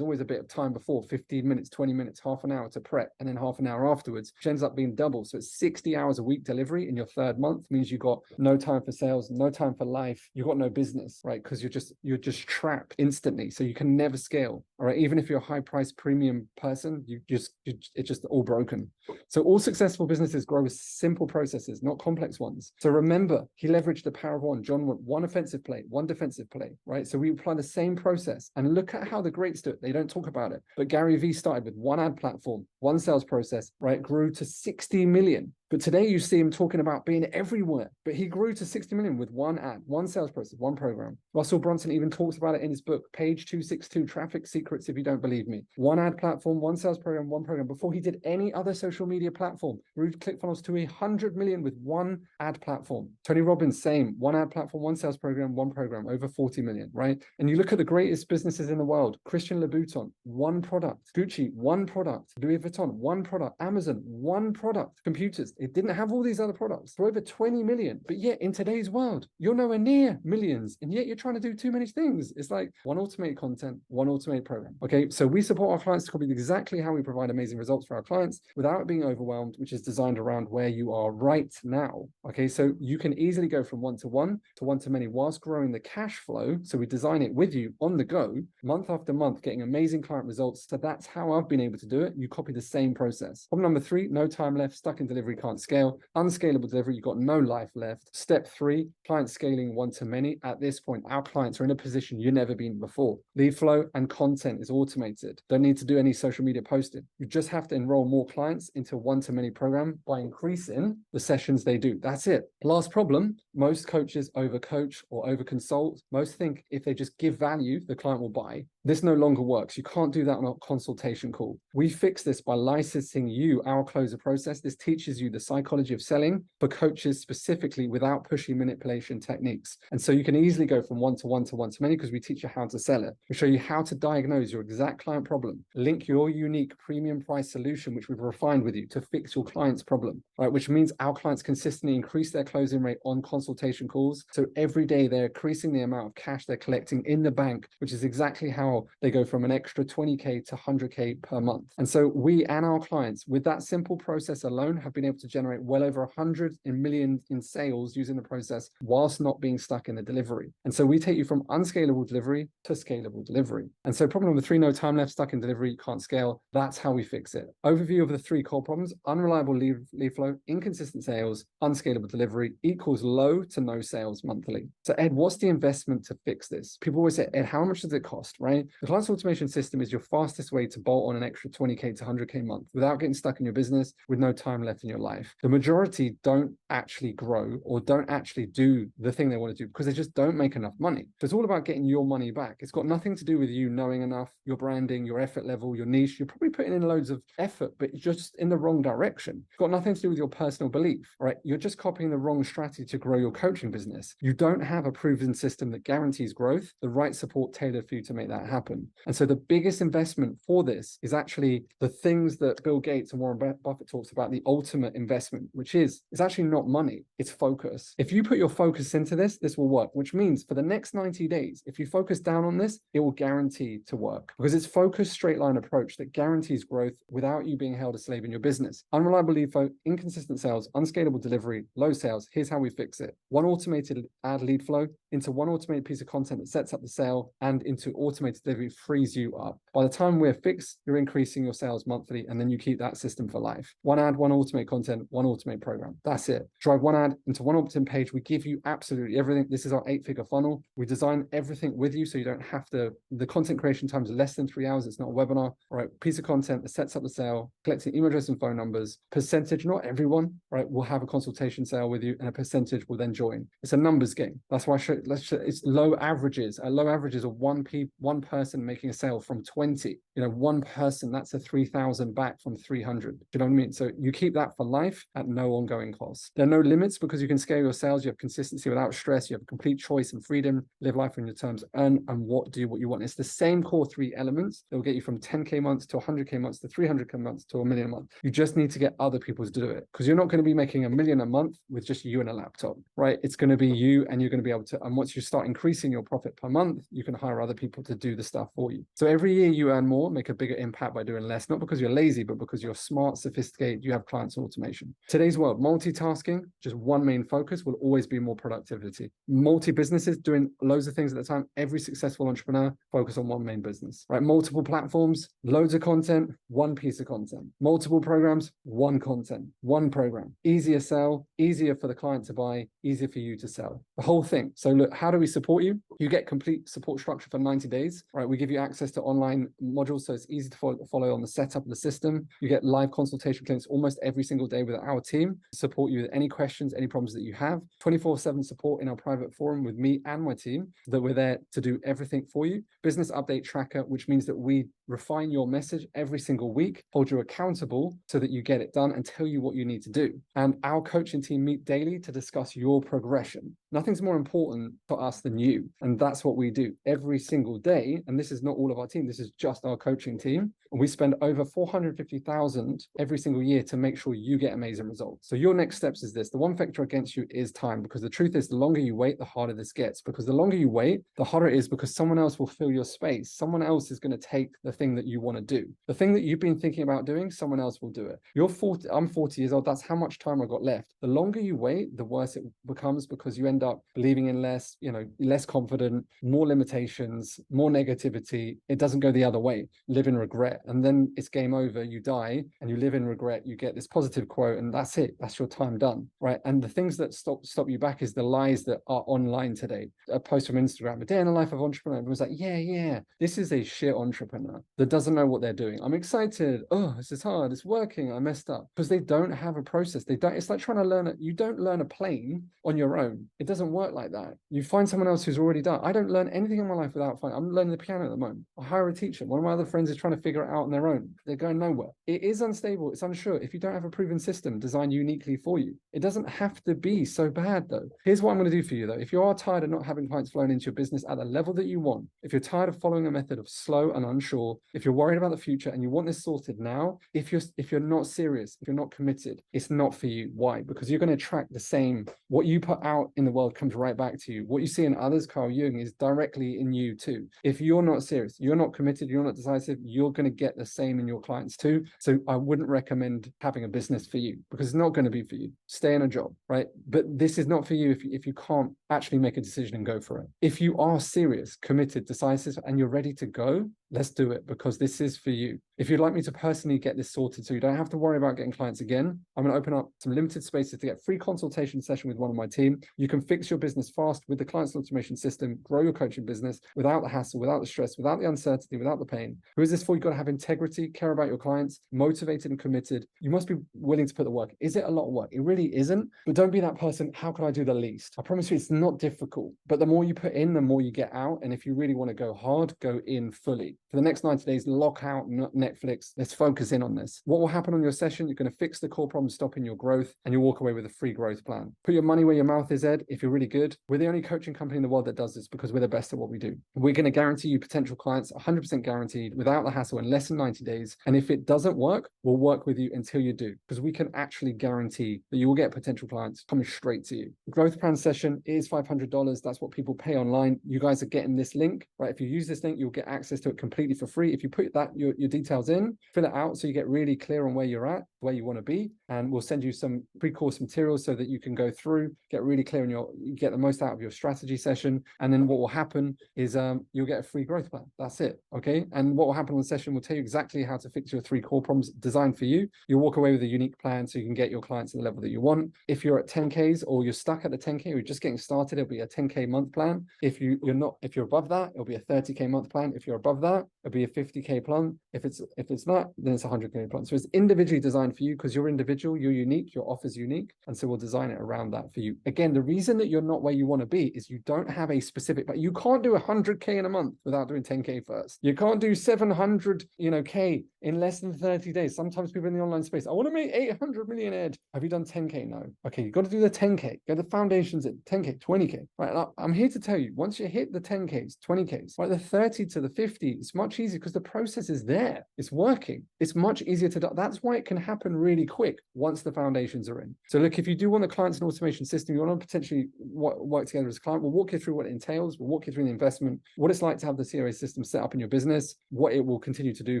always a bit of time before, 15 minutes, 20 minutes, half an hour to prep, and then half an hour afterwards, which ends up being double. So it's 60 hours a week delivery in your 3rd month, means you've got no time for sales, no time for life, you've got no business, right? Because you're just trapped instantly. So you can never scale, all right? Even if you're a high price premium person, it's just all broken. So all successful businesses grow with simple processes, not complex ones. So remember, he leveraged the power of one. John went one offensive play, one defensive play, right? So we apply the same process, and look at how the greats do it. They don't talk about it, but Gary Vee started with one ad platform, one sales process, right? Grew to 60 million. But today you see him talking about being everywhere. But he grew to 60 million with one ad, one sales process, one program. Russell Brunson even talks about it in his book, page 262, Traffic Secrets, if you don't believe me. One ad platform, one sales program, one program. Before he did any other social media platform, grew ClickFunnels to 100 million with one ad platform. Tony Robbins, same, one ad platform, one sales program, one program, over 40 million, right? And you look at the greatest businesses in the world, Christian Louboutin, one product, Gucci, one product, Louis Vuitton, one product, Amazon, one product, computers. It didn't have all these other products for over 20 million. But yet in today's world, you're nowhere near millions. And yet you're trying to do too many things. It's like one automated content, one automated program. Okay, so we support our clients to copy exactly how we provide amazing results for our clients without being overwhelmed, which is designed around where you are right now. Okay, so you can easily go from one-to-one to one-to-many whilst growing the cash flow. So we design it with you on the go, month after month, getting amazing client results. So that's how I've been able to do it. You copy the same process. Problem number 3, no time left, stuck in delivery, can't scale. Unscalable delivery, you've got no life left. Step 3, client scaling one-to-many. At this point, our clients are in a position you've never been before. Lead flow and content is automated. Don't need to do any social media posting. You just have to enroll more clients into one-to-many program by increasing the sessions they do. That's it. Last problem, most coaches overcoach or overconsult. Most think if they just give value, the client will buy. This no longer works. You can't do that on a consultation call. We fix this by licensing you our closer process. This teaches you the psychology of selling for coaches specifically without pushy manipulation techniques. And so you can easily go from one-to-one to one-to-many because we teach you how to sell it. We show you how to diagnose your exact client problem, link your unique premium price solution, which we've refined with you to fix your client's problem, right? Which means our clients consistently increase their closing rate on consultation calls. So every day they're increasing the amount of cash they're collecting in the bank, which is exactly how how they go from an extra 20K to 100K per month. And so we and our clients, with that simple process alone, have been able to generate well over 100 million in sales using the process whilst not being stuck in the delivery. And so we take you from unscalable delivery to scalable delivery. And so problem number 3, no time left, stuck in delivery, you can't scale. That's how we fix it. Overview of the 3 core problems: unreliable lead flow, inconsistent sales, unscalable delivery equals low to no sales monthly. So Ed, what's the investment to fix this? People always say, Ed, how much does it cost, right? The client automation system is your fastest way to bolt on an extra 20K to 100K a month without getting stuck in your business with no time left in your life. The majority don't actually grow or don't actually do the thing they want to do because they just don't make enough money. So it's all about getting your money back. It's got nothing to do with you knowing enough, your branding, your effort level, your niche. You're probably putting in loads of effort, but just in the wrong direction. It's got nothing to do with your personal belief, right? You're just copying the wrong strategy to grow your coaching business. You don't have a proven system that guarantees growth, the right support tailored for you to make that happen. And so the biggest investment for this is actually the things that Bill Gates and Warren Buffett talks about, the ultimate investment, which is it's actually not money, it's focus. If you put your focus into this, this will work, which means for the next 90 days, if you focus down on this, it will guarantee to work because it's focused straight line approach that guarantees growth without you being held a slave in your business. Unreliable lead flow, inconsistent sales, unscalable delivery, low sales. Here's how we fix it. One automated ad lead flow into one automated piece of content that sets up the sale and into automated delivery frees you up. By the time we're fixed, you're increasing your sales monthly and then you keep that system for life. One ad, one automated content, one automated program. That's it. Drive one ad into one opt-in page. We give you absolutely everything. This is our 8-figure funnel. We design everything with you so you don't have to, the content creation time is less than 3 hours. It's not a webinar, right? Piece of content that sets up the sale, collecting email address and phone numbers, percentage, not everyone, right, will have a consultation sale with you and a percentage will then join. It's a numbers game. That's why it's low averages. Low averages are one person making a sale from 20. One person, that's a 3,000 back from 300. Do you know what I mean? So you keep that for life at no ongoing cost. There are no limits because you can scale your sales. You have consistency without stress. You have complete choice and freedom. Live life on your terms. Earn and do what you want. It's the same core 3 elements that will get you from 10K months to 100K months to 300K months to $1 million a month. You just need to get other people to do it because you're not going to be making $1 million a month with just you and a laptop, right? It's going to be you and you're going to be able to, and once you start increasing your profit per month, you can hire other people to do the stuff for you. So every year you earn more, make a bigger impact by doing less, not because you're lazy, but because you're smart, sophisticated, you have clients and automation. Today's world, multitasking, just one main focus will always be more productivity. Multi-businesses doing loads of things at a time. Every successful entrepreneur focus on one main business, right? Multiple platforms, loads of content, one piece of content. Multiple programs, one content, one program. Easier sell, easier for the client to buy, easier for you to sell. The whole thing. So look, how do we support you? You get complete support structure for 90 days, right? We give you access to online modules, so it's easy to follow on the setup of the system. You get live consultation clinics almost every single day with our team to support you with any questions, any problems that you have. 24/7 support in our private forum with me and my team, that we're there to do everything for you. Business update tracker, which means that we refine your message every single week, hold you accountable so that you get it done and tell you what you need to do. And our coaching team meet daily to discuss your progression. Nothing's more important for us than you. And that's what we do every single day. And this is not all of our team. This is just our coaching team. And we spend over 450,000 every single year to make sure you get amazing results. So your next steps is this. The one factor against you is time, because the truth is the longer you wait, the harder this gets, because the longer you wait, the harder it is, because someone else will fill your space. Someone else is going to take the thing that you want to do. The thing that you've been thinking about doing, someone else will do it. You're 40, I'm 40 years old. That's how much time I've got left. The longer you wait, the worse it becomes, because you end up believing in less, less confident, more limitations, more negativity. It doesn't go the other way. Live in regret. And then it's game over. You die and you live in regret. You get this positive quote and that's it. That's your time done, right? And the things that stop you back is the lies that are online today. A post from Instagram, a day in the life of entrepreneur. Everyone's like, yeah, this is a shit entrepreneur that doesn't know what they're doing. I'm excited. Oh, this is hard. It's working. I messed up. Because they don't have a process. It's like trying to learn it. You don't learn a plane on your own. It doesn't work like that. You find someone else who's already done. I don't learn anything in my life without finding. I'm learning the piano at the moment. I hire a teacher. One of my other friends is trying to figure it out on their own. They're going nowhere. It is unstable. It's unsure. If you don't have a proven system designed uniquely for you, it doesn't have to be so bad though. Here's what I'm going to do for you though. If you are tired of not having clients flowing into your business at the level that you want, if you're tired of following a method of slow and unsure, well. If you're worried about the future and you want this sorted now, if you're not serious, if you're not committed, it's not for you. Why? Because you're going to attract the same. What you put out in the world comes right back to you. What you see in others, Carl Jung, is directly in you too. If you're not serious, you're not committed, you're not decisive, you're going to get the same in your clients too. So I wouldn't recommend having a business for you because it's not going to be for you. Stay in a job, right? But this is not for you if you can't actually make a decision and go for it. If you are serious, committed, decisive, and you're ready to go, let's do it because this is for you. If you'd like me to personally get this sorted so you don't have to worry about getting clients again, I'm going to open up some limited spaces to get a free consultation session with one of my team. You can fix your business fast with the client's automation system, grow your coaching business without the hassle, without the stress, without the uncertainty, without the pain. Who is this for? You've got to have integrity, care about your clients, motivated and committed. You must be willing to put the work. Is it a lot of work? It really isn't, but don't be that person. How can I do the least? I promise you it's not difficult, but the more you put in, the more you get out. And if you really want to go hard, go in fully. For the next 90 days, lock out Netflix. Let's focus in on this. What will happen on your session? You're going to fix the core problems stopping your growth, and you'll walk away with a free growth plan. Put your money where your mouth is, Ed. If you're really good, we're the only coaching company in the world that does this because we're the best at what we do. We're going to guarantee you potential clients 100% guaranteed without the hassle in less than 90 days. And if it doesn't work, we'll work with you until you do, because we can actually guarantee that you will get potential clients coming straight to you. The growth plan session is $500. That's what people pay online. You guys are getting this link, right? If you use this link, you'll get access to it completely for free. If you put your details in, fill it out so you get really clear on where you're at, where you want to be, and we'll send you some pre-course materials so that you can go through, get really clear on you get the most out of your strategy session. And then what will happen is you'll get a free growth plan. That's it. Okay. And what will happen on the session will tell you exactly how to fix your 3 core problems designed for you. You'll walk away with a unique plan so you can get your clients at the level that you want. If you're at 10Ks or you're stuck at the 10K, or you're just getting started, it'll be a 10K month plan. If you're above that, it'll be a 30K month plan. If you're above that, it'll be a 50K plan. If it's not, then it's a 100K plan. So it's individually designed for you because you're individual, you're unique, your offer's unique. And so we'll design it around that for you. Again, the reason that you're not where you want to be is you don't have a specific, but you can't do 100K in a month without doing 10K first. You can't do 700, K in less than 30 days. Sometimes people in the online space, I want to make 800 million, Ed. Have you done 10K? No. Okay, you've got to do the 10K. Go to the foundations at 10K, 20K. Right. And I'm here to tell you, once you hit the 10Ks, 20Ks, right, the 30 to the 50, it's much easier because the process is there. It's working. It's much easier to do. That's why it can happen really quick once the foundations are in. So look, if you do want the clients and automation system, you want to potentially work together as a client, we'll walk you through what it entails. We'll walk you through the investment, what it's like to have the COA system set up in your business, what it will continue to do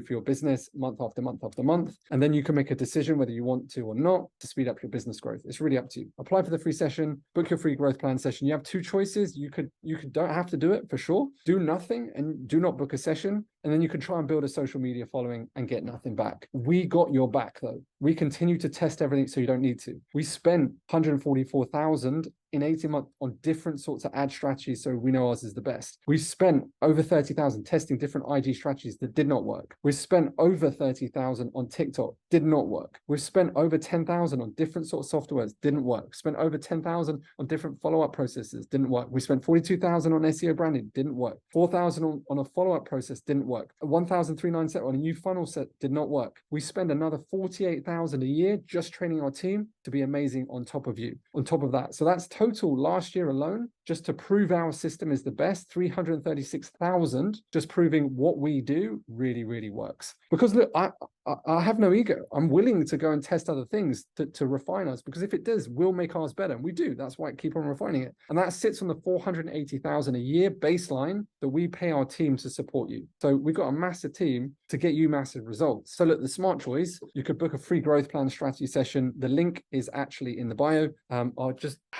for your business month after month after month. And then you can make a decision whether you want to or not to speed up your business growth. It's really up to you. Apply for the free session, book your free growth plan session. You have 2 choices. You don't have to do it for sure. Do nothing and do not book a session. And then you can try and build a social media following and get nothing back. We got your back though. We continue to test everything so you don't need to. We spent 144,000 in 18 months on different sorts of ad strategies, so we know ours is the best. We spent over 30,000 testing different IG strategies that did not work. We spent over 30,000 on TikTok, did not work. We've spent over 10,000 on different sorts of softwares, didn't work. Spent over 10,000 on different follow-up processes, didn't work. We spent 42,000 on SEO branding, didn't work. 4,000 on a follow-up process, didn't work. 1,397 on a new funnel set, did not work. We spend another 48,000 a year just training our team to be amazing on top of that. So that's total last year alone, just to prove our system is the best, 336,000, just proving what we do really, really works. Because look, I have no ego. I'm willing to go and test other things to refine us, because if it does, we'll make ours better. And we do. That's why I keep on refining it. And that sits on the 480,000 a year baseline that we pay our team to support you. So we've got a massive team to get you massive results. So look, the smart choice, you could book a free growth plan strategy session. The link is actually in the bio. How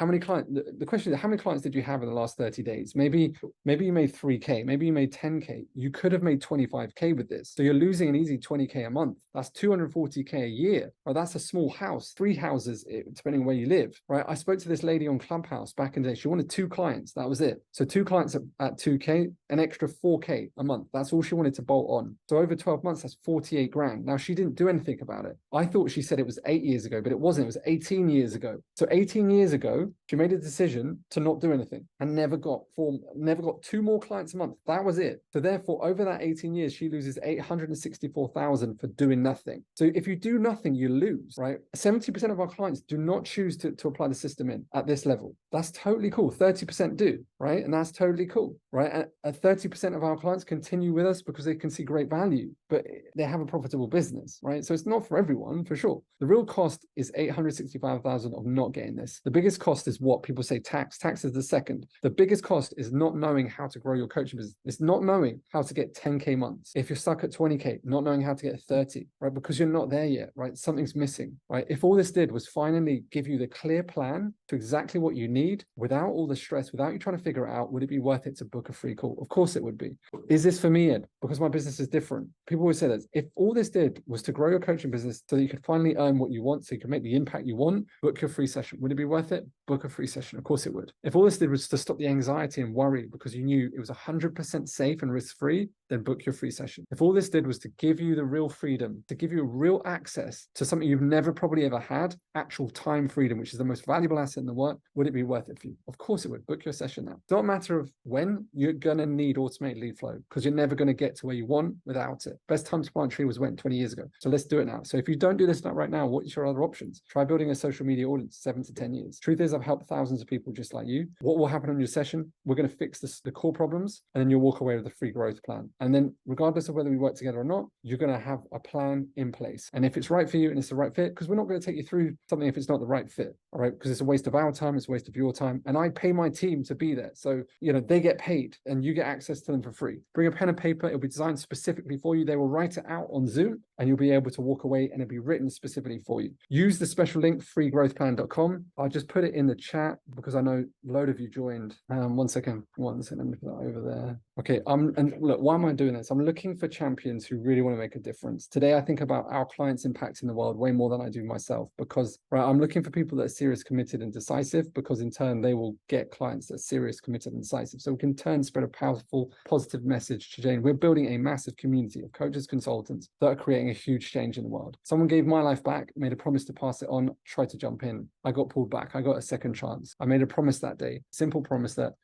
many clients, the question is, how many clients did you have in the last 30 days? Maybe you made 3K, maybe you made 10K. You could have made 25K with this. So you're losing an easy 20K a month. That's 240K a year. Right? That's a small house, 3 houses, depending on where you live, right? I spoke to this lady on Clubhouse back in the day. She wanted 2 clients. That was it. So 2 clients at 2K, an extra 4K a month. That's all she wanted to bolt on. So over 12 months, that's 48 grand. Now she didn't do anything about it. I thought she said it was 8 years ago, but it wasn't. It was 18 years ago. So 18 years ago, she made a decision to not do anything and never got 2 more clients a month. That was it. So therefore, over that 18 years, she loses 864,000 for doing nothing. So if you do nothing, you lose, right? 70% of our clients do not choose to apply the system in at this level. That's totally cool. 30% do, right? And that's totally cool, right? And 30% of our clients continue with us because they can see great value, but they have a profitable business, right? So it's not for everyone, for sure. The real cost is 865,000 of not getting this. The biggest cost is what people say tax. Tax is the second. The biggest cost is not knowing how to grow your coaching business. It's not knowing how to get 10K months. If you're stuck at 20K, not knowing how to get 30, right? Because you're not there yet, right? Something's missing, right? If all this did was finally give you the clear plan to exactly what you need without all the stress, without you trying to figure it out, would it be worth it to book a free call? Of course it would be. Is this for me, Ed? Because my business is different. People always say that. If all this did was to grow your coaching business so that you could finally earn what you want, so you can make the impact you want, book your free session. Would it be worth it? Book a free session. Of course it would. If all this did was to stop the anxiety and worry because you knew it was 100% safe and risk-free, then book your free session. If all this did was to give you the real freedom, to give you real access to something you've never probably ever had, actual time freedom, which is the most valuable asset in the world, would it be worth it for you? Of course it would. Book your session now. It's not a matter of when. You're going to need automated lead flow because you're never going to get to where you want without it. Best time to plant a tree was when? 20 years ago. So let's do it now. So if you don't do this right now, what is your other options? Try building a social media audience, 7 to 10 years. Truth is, I've helped thousands of people just like you. What will happen on your session? We're going to fix the core problems, and then you'll walk away with a free growth plan. And then regardless of whether we work together or not, you're going to have a plan in place. And if it's right for you and it's the right fit, because we're not going to take you through something if it's not the right fit, all right? Because it's a waste of our time, it's a waste of your time. And I pay my team to be there. So, they get paid and you get access to them for free. Bring a pen and paper. It'll be designed specifically for you. They will write it out on Zoom and you'll be able to walk away and it'll be written specifically for you. Use the special link, freegrowthplan.com. I'll just put it in the chat because I know a load of you joined. One second, let me put that over there. Okay, and look, why am I doing this? I'm looking for champions who really want to make a difference. Today, I think about our clients' impact in the world way more than I do myself because, right, I'm looking for people that are serious, committed, and decisive because in turn, they will get clients that are serious, committed, and decisive. So we can spread a powerful, positive message to Jane. We're building a massive community of coaches, consultants that are creating a huge change in the world. Someone gave my life back, made a promise to pass it on, tried to jump in. I got pulled back. I got a second chance. I made a promise that day, simple promise that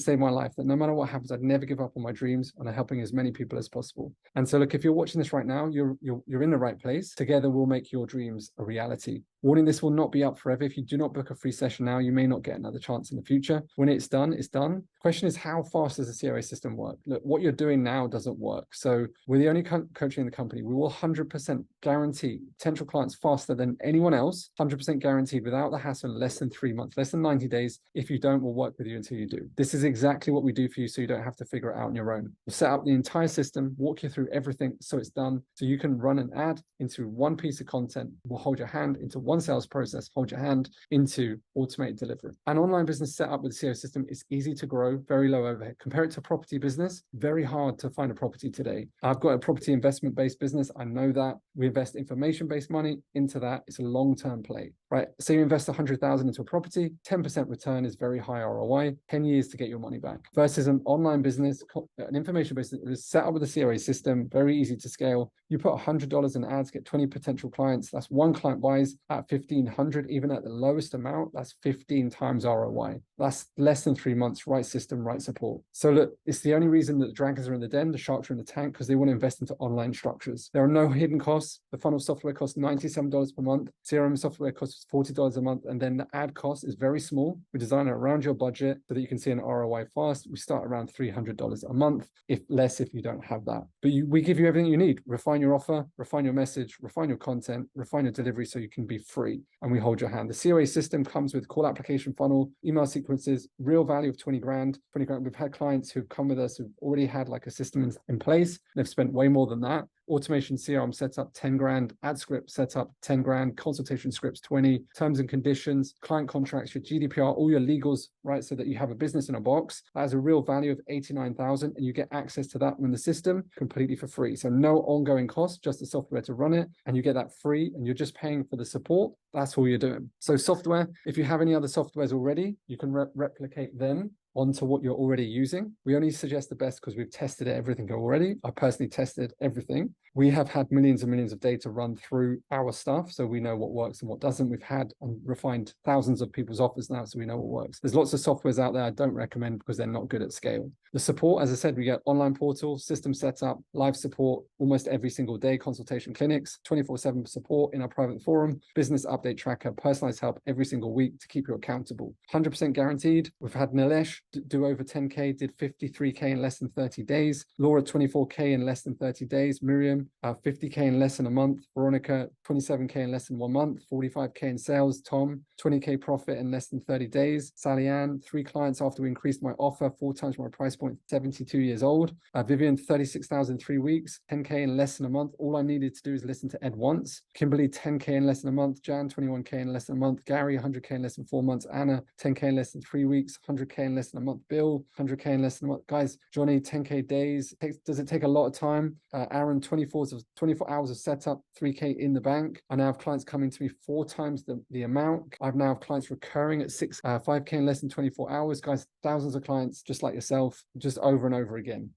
saved my life, that no matter what happens, I'd never give up on my dreams and I'm helping as many people as possible. And so look, if you're watching this right now, you're in the right place. Together, we'll make your dreams a reality. Warning, this will not be up forever. If you do not book a free session now, you may not get another chance in the future. When it's done, it's done. Question is, how fast does the COA system work? Look, what you're doing now doesn't work. So we're the only coaching in the company. We will 100% guarantee potential clients faster than anyone else, 100% guaranteed without the hassle, less than 3 months, less than 90 days. If you don't, we'll work with you until you do. This is exactly what we do for you so you don't have to figure it out on your own. We'll set up the entire system, walk you through everything so it's done, so you can run an ad into one piece of content. We'll hold your hand into one sales process, hold your hand into automated delivery. An online business set up with the COA system is easy to grow, very low overhead. Compare it to property business, very hard to find a property today. I've got a property investment-based business. I know that. We invest information-based money into that. It's a long-term play, right? So you invest 100,000 into a property, 10% return is very high ROI, 10 years to get your money back. Versus an online business, an information-based business is set up with the COA system, very easy to scale. You put $100 in ads, get 20 potential clients. That's one client buys at 1,500, even at the lowest amount, that's 15 times ROI. That's less than 3 months, right system, right support. So look, it's the only reason that the dragons are in the den, the sharks are in the tank, because they want to invest into online structures. There are no hidden costs. The funnel software costs $97 per month. CRM software costs $40 a month. And then the ad cost is very small. We design it around your budget so that you can see an ROI fast. We start around $300 a month, if less if you don't have that. But we give you everything you need. Refine your offer, refine your message, refine your content, refine your delivery so you can be free. And we hold your hand. The COA system comes with call application funnel, email sequences, real value of 20 grand. We've had clients who've come with us who've already had like a system in place. They've spent way more than that. Automation CRM sets up 10 grand, ad script sets up 10 grand, consultation scripts 20, terms and conditions, client contracts, your GDPR, all your legals, right? So that you have a business in a box. That has a real value of 89,000 and you get access to that in the system completely for free. So no ongoing cost, just the software to run it. And you get that free and you're just paying for the support. That's all you're doing. So software, if you have any other softwares already, you can replicate them onto what you're already using. We only suggest the best because we've tested everything already. I personally tested everything. We have had millions and millions of data run through our stuff, so we know what works and what doesn't. We've had and refined thousands of people's offers now, so we know what works. There's lots of softwares out there I don't recommend because they're not good at scale. The support, as I said, we get online portal, system setup, live support almost every single day, consultation clinics, 24/7 support in our private forum, business update tracker, personalized help every single week to keep you accountable. 100% guaranteed. We've had Nilesh do over 10K, did 53K in less than 30 days. Laura, 24K in less than 30 days. Miriam, 50K in less than a month. Veronica, 27K in less than 1 month. 45K in sales. Tom, 20K profit in less than 30 days. Sally Ann, 3 clients after we increased my offer, 4 times my price point, 72 years old. Vivian, 36,000 in 3 weeks. 10K in less than a month. All I needed to do is listen to Ed once. Kimberly, 10K in less than a month. Jan, 21K in less than a month. Gary, 100K in less than 4 months. Anna, 10K in less than 3 weeks. 100K in less than a month. Bill, 100K in less than a month. Guys, Johnny, 10K days. Does it take a lot of time? Aaron, 24 hours of setup, 3K in the bank. I now have clients coming to me 4 times the amount. I've now have clients recurring at 5K in less than 24 hours. Guys, thousands of clients just like yourself, just over and over again.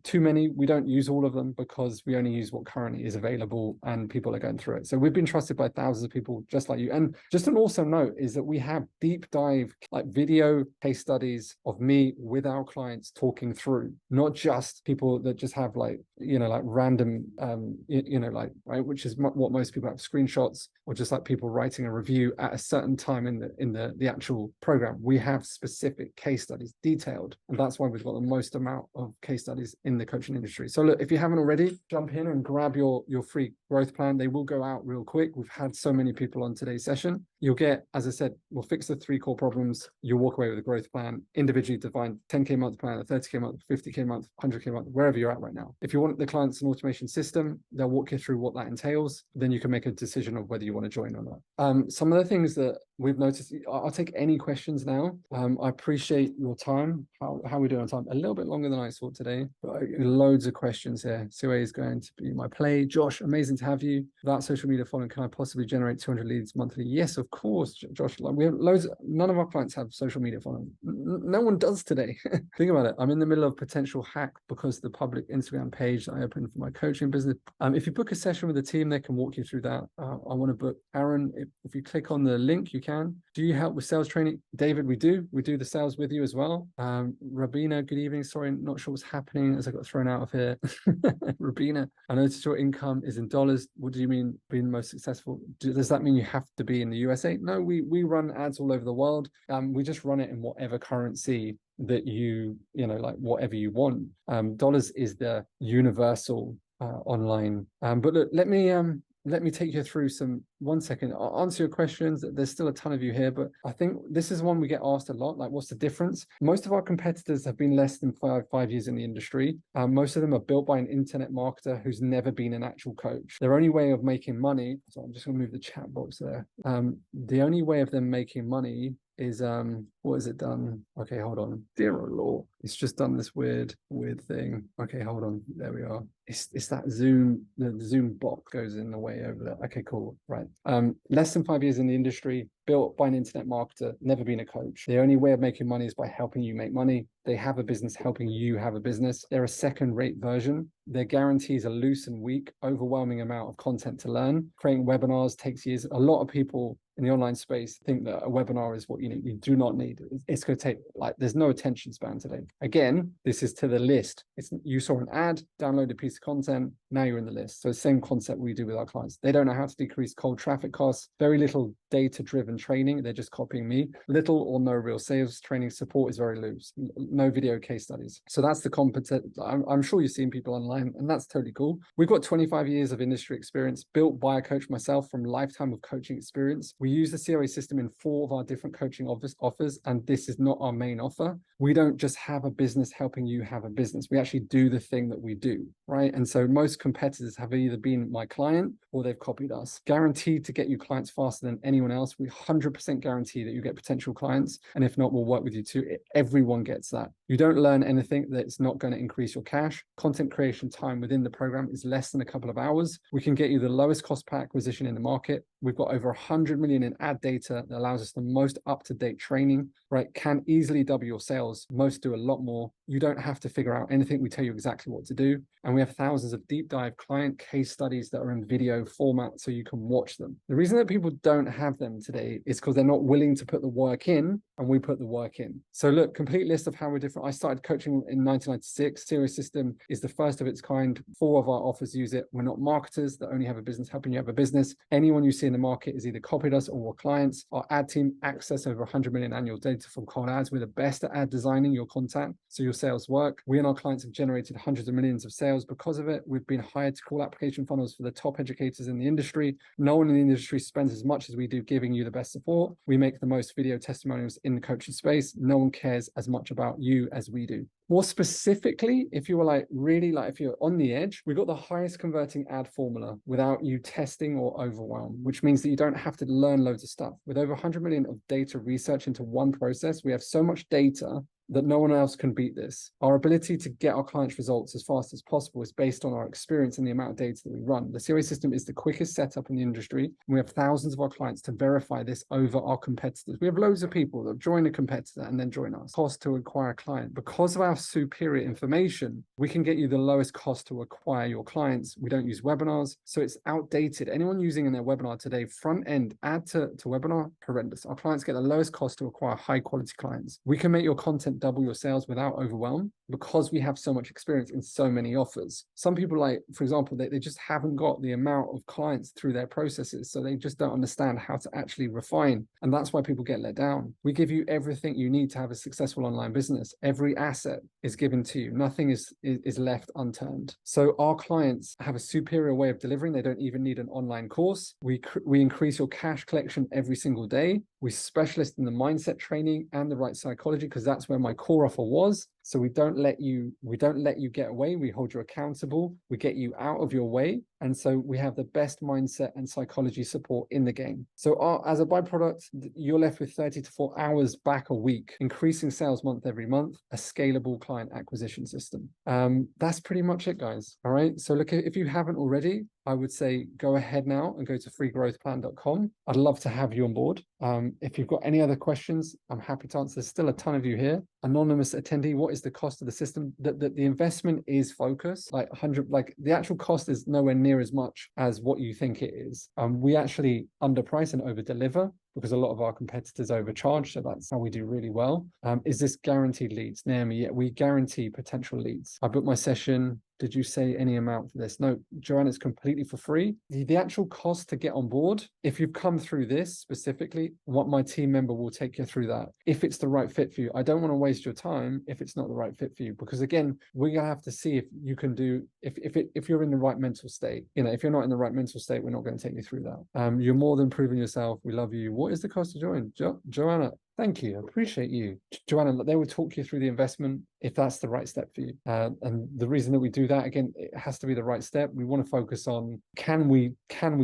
Too many, we don't use all of them because we only use what currently is available and people are going through it. So we've been trusted by thousands of people just like you. And just an awesome note is that we have deep dive, like video case studies of me with our clients talking through, not just people that just have like, like random, like, right, which is what most people have, screenshots, or just like people writing a review at a certain time in the actual program. We have specific case studies, detailed, and that's why we've got the most amount of case studies in the coaching industry. So look, if you haven't already, jump in and grab your free growth plan. They will go out real quick. We've had so many people on today's session. You'll get, as I said, we'll fix the 3 core problems. You'll walk away with a growth plan, individually defined 10K month plan, a 30K month, 50K month, 100K month, wherever you're at right now. If you want the clients and automation system, they'll walk you through what that entails. Then you can make a decision of whether you want to join or not. Some of the things that we've noticed, I'll take any questions now. I appreciate your time. How are we doing on time? A little bit longer than I thought today, but loads of questions here. COA is going to be my play. Josh, amazing to have you. Without social media following, can I possibly generate 200 leads monthly? Yes, of course, Josh. Like, we have loads. None of our clients have social media following. No one does today. Think about it. I'm in the middle of potential hack because the public Instagram page that I opened for my coaching business. If you book a session with the team, they can walk you through that. I want to book Aaron. If you click on the link, you can. Do you help with sales training? David, we do. We do the sales with you as well. Rabina, good evening. Sorry, not sure what's happening as I got thrown out of here. Rabina, I noticed your income is in dollars. What do you mean being the most successful? Does that mean you have to be in the USA? No, we run ads all over the world. We just run it in whatever currency that like whatever you want. Dollars is the universal online. But look, let me take you through one second. I'll answer your questions. There's still a ton of you here, but I think this is one we get asked a lot. Like, what's the difference? Most of our competitors have been less than five years in the industry. Most of them are built by an internet marketer who's never been an actual coach. Their only way of making money, so I'm just going to move the chat box there. The only way of them making money is what has it done? Okay, hold on. Dear Lord, it's just done this weird thing. Okay, hold on. There we are. It's that Zoom, the Zoom bot goes in the way over there. Okay, cool. Right. Less than 5 years in the industry, built by an internet marketer, never been a coach. The only way of making money is by helping you make money. They have a business helping you have a business. They're a second-rate version. Their guarantees are loose and weak, overwhelming amount of content to learn. Creating webinars takes years. A lot of people in the online space think that a webinar is what you need. You do not need. It's going to take, there's no attention span today. Again, this is to the list. You saw an ad, download a piece of content, now you're in the list. So same concept we do with our clients. They don't know how to decrease cold traffic costs, very little data-driven training. They're just copying me. Little or no real sales training. Support is very loose. No video case studies. So that's the competent. I'm sure you've seen people online, and that's totally cool. We've got 25 years of industry experience, built by a coach myself from lifetime of coaching experience. We use the COA system in 4 of our different coaching offers, and this is not our main offer. We don't just have a business helping you have a business. We actually do the thing that we do, right? And so most competitors have either been my client or they've copied us. Guaranteed to get you clients faster than anyone else. We 100% guarantee that you get potential clients. And if not, we'll work with you too. Everyone gets that. You don't learn anything that's not going to increase your cash. Content creation time within the program is less than a couple of hours. We can get you the lowest cost per acquisition in the market. We've got over 100 million in ad data that allows us the most up-to-date training, right? Can easily double your sales. Most do a lot more. You don't have to figure out anything. We tell you exactly what to do. And we have thousands of deep dive client case studies that are in video format so you can watch them. The reason that people don't have them today is because they're not willing to put the work in, and we put the work in. So look, complete list of how we're different. I started coaching in 1996. COA System is the first of its kind. 4 of our offers use it. We're not marketers that only have a business helping you have a business. Anyone you see in the market is either copied us or we're clients. Our ad team access over 100 million annual data from cold ads. We're the best at ad designing your content so your sales work. We and our clients have generated hundreds of millions of sales because of it. We've been hired to call application funnels for the top educators in the industry. No one in the industry spends as much as we do giving you the best support. We make the most video testimonials in the coaching space. No one cares as much about you as we do. More specifically, if you were like really like, if you're on the edge, we've got the highest converting ad formula without you testing or overwhelm, which means that you don't have to learn loads of stuff. With over 100 million of data research into one process, we have so much data that no one else can beat this. Our ability to get our clients results as fast as possible is based on our experience and the amount of data that we run. The COA system is the quickest setup in the industry, and we have thousands of our clients to verify this over our competitors. We have loads of people that join a competitor and then join us. Cost to acquire a client. Because of our superior information, we can get you the lowest cost to acquire your clients. We don't use webinars, so it's outdated. Anyone using in their webinar today, front end, add to webinar, horrendous. Our clients get the lowest cost to acquire high quality clients. We can make your content double your sales without overwhelm because we have so much experience in so many offers. Some people, like, for example, they just haven't got the amount of clients through their processes, so they just don't understand how to actually refine. And that's why people get let down. We give you everything you need to have a successful online business. Every asset is given to you. Nothing is left unturned. So our clients have a superior way of delivering. They don't even need an online course. We increase your cash collection every single day. We specialist in the mindset training and the right psychology, because that's where my core offer was. So we don't let you get away. We hold you accountable. We get you out of your way. And so we have the best mindset and psychology support in the game. So as a byproduct, you're left with 30 to 4 hours back a week, increasing sales every month, a scalable client acquisition system. That's pretty much it, guys. All right. So look, if you haven't already, I would say go ahead now and go to freegrowthplan.com. I'd love to have you on board. If you've got any other questions, I'm happy to answer. There's still a ton of you here. Anonymous attendee, what is the cost of the system? The investment is focused, like 100, like the actual cost is nowhere near as much as what you think it is. We actually underprice and over deliver because a lot of our competitors overcharge. So that's how we do really well. Is this guaranteed leads? Naomi, yeah, we guarantee potential leads. I booked my session. Did you say any amount for this? No, Joanna, it's completely for free. The actual cost to get on board, if you've come through this specifically, what my team member will take you through that. If it's the right fit for you, I don't want to waste your time if it's not the right fit for you, because again, we're gonna have to see if you can do, if you're in the right mental state. You know, if you're not in the right mental state, we're not going to take you through that. You're more than proving yourself. We love you. What is the cost to join? Joanna, thank you. I appreciate you. Joanna, they will talk you through the investment if that's the right step for you. And the reason that we do that, again, it has to be the right step. We want to focus on, can we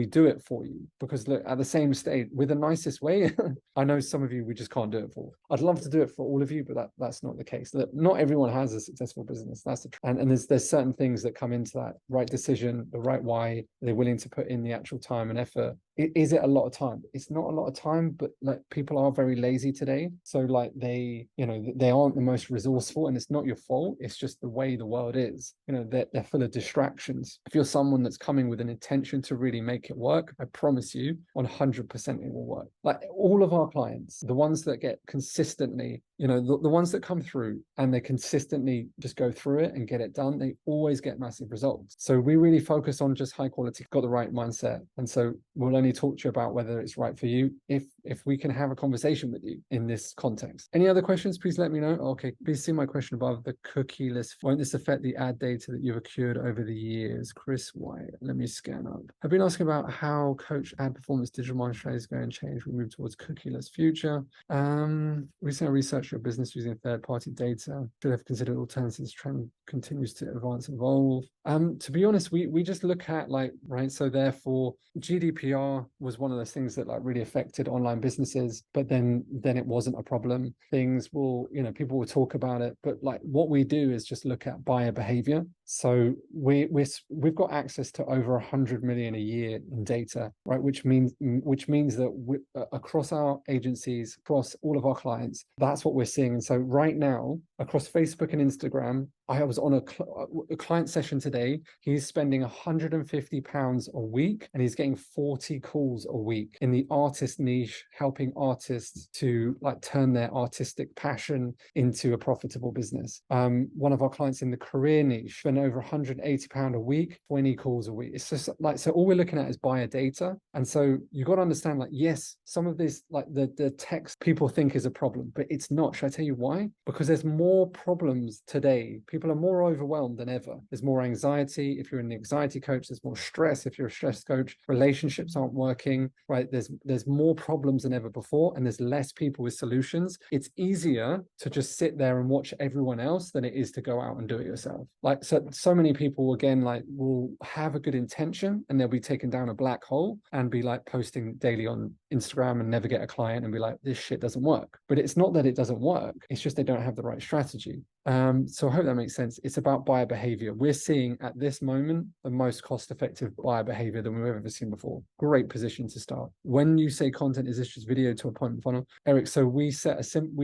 do it for you? Because look, at the same stage, with the nicest way, I know some of you, we just can't do it for. I'd love to do it for all of you, but that's not the case. Not everyone has a successful business. That's the truth. And there's certain things that come into that. Right decision, the right why, they're willing to put in the actual time and effort. Is it a lot of time? It's not a lot of time, but like people are very lazy today. So like they aren't the most resourceful, and it's not your fault. It's just the way the world is. You know, they're full of distractions. If you're someone that's coming with an intention to really make it work, I promise you 100% it will work. Like all of our clients, the ones that get consistently, you know, the ones that come through and they consistently just go through it and get it done, they always get massive results. So we really focus on just high quality, got the right mindset. And so we'll only talk to you about whether it's right for you if we can have a conversation with you in this context. Any other questions, please let me know. Okay, please see my question above. The cookie list, won't this affect the ad data that you've accrued over the years? Chris White, let me scan up. I've been asking about how coach ad performance digital marketing strategy is going to change. We move towards cookieless future. Recently I researched your business using third-party data. Should have considered alternatives. Trend continues to advance and evolve. To be honest, we just look at like, right, so therefore GDPR was one of those things that like really affected online online businesses, but then it wasn't a problem. Things will, people will talk about it, but like what we do is just look at buyer behavior. So we've got access to over 100 million a year in data, right? Which means that across our agencies, across all of our clients, that's what we're seeing. And so right now, across Facebook and Instagram, I was on a client session today. He's spending £150 a week, and he's getting 40 calls a week in the artist niche, helping artists to like turn their artistic passion into a profitable business. One of our clients in the career niche spent over £180 a week, 20 calls a week. It's just like, so all we're looking at is buyer data. And so you got to understand, like, yes, some of this, like the text people think is a problem, but it's not. Should I tell you why? Because there's more problems today. People are more overwhelmed than ever. There's more anxiety. If you're an anxiety coach, there's more stress. If you're a stress coach, relationships aren't working, right? There's more problems than ever before, and there's less people with solutions. It's easier to just sit there and watch everyone else than it is to go out and do it yourself. Like, so many people, again, like, will have a good intention and they'll be taken down a black hole and be like posting daily on Instagram and never get a client and be like, this shit doesn't work. But it's not that it doesn't work. It's just they don't have the right strategy. So I hope that makes sense. It's about buyer behavior. We're seeing at this moment the most cost-effective buyer behavior than we've ever seen before. Great position to start. When you say content, is this just video to appointment funnel? Eric, so we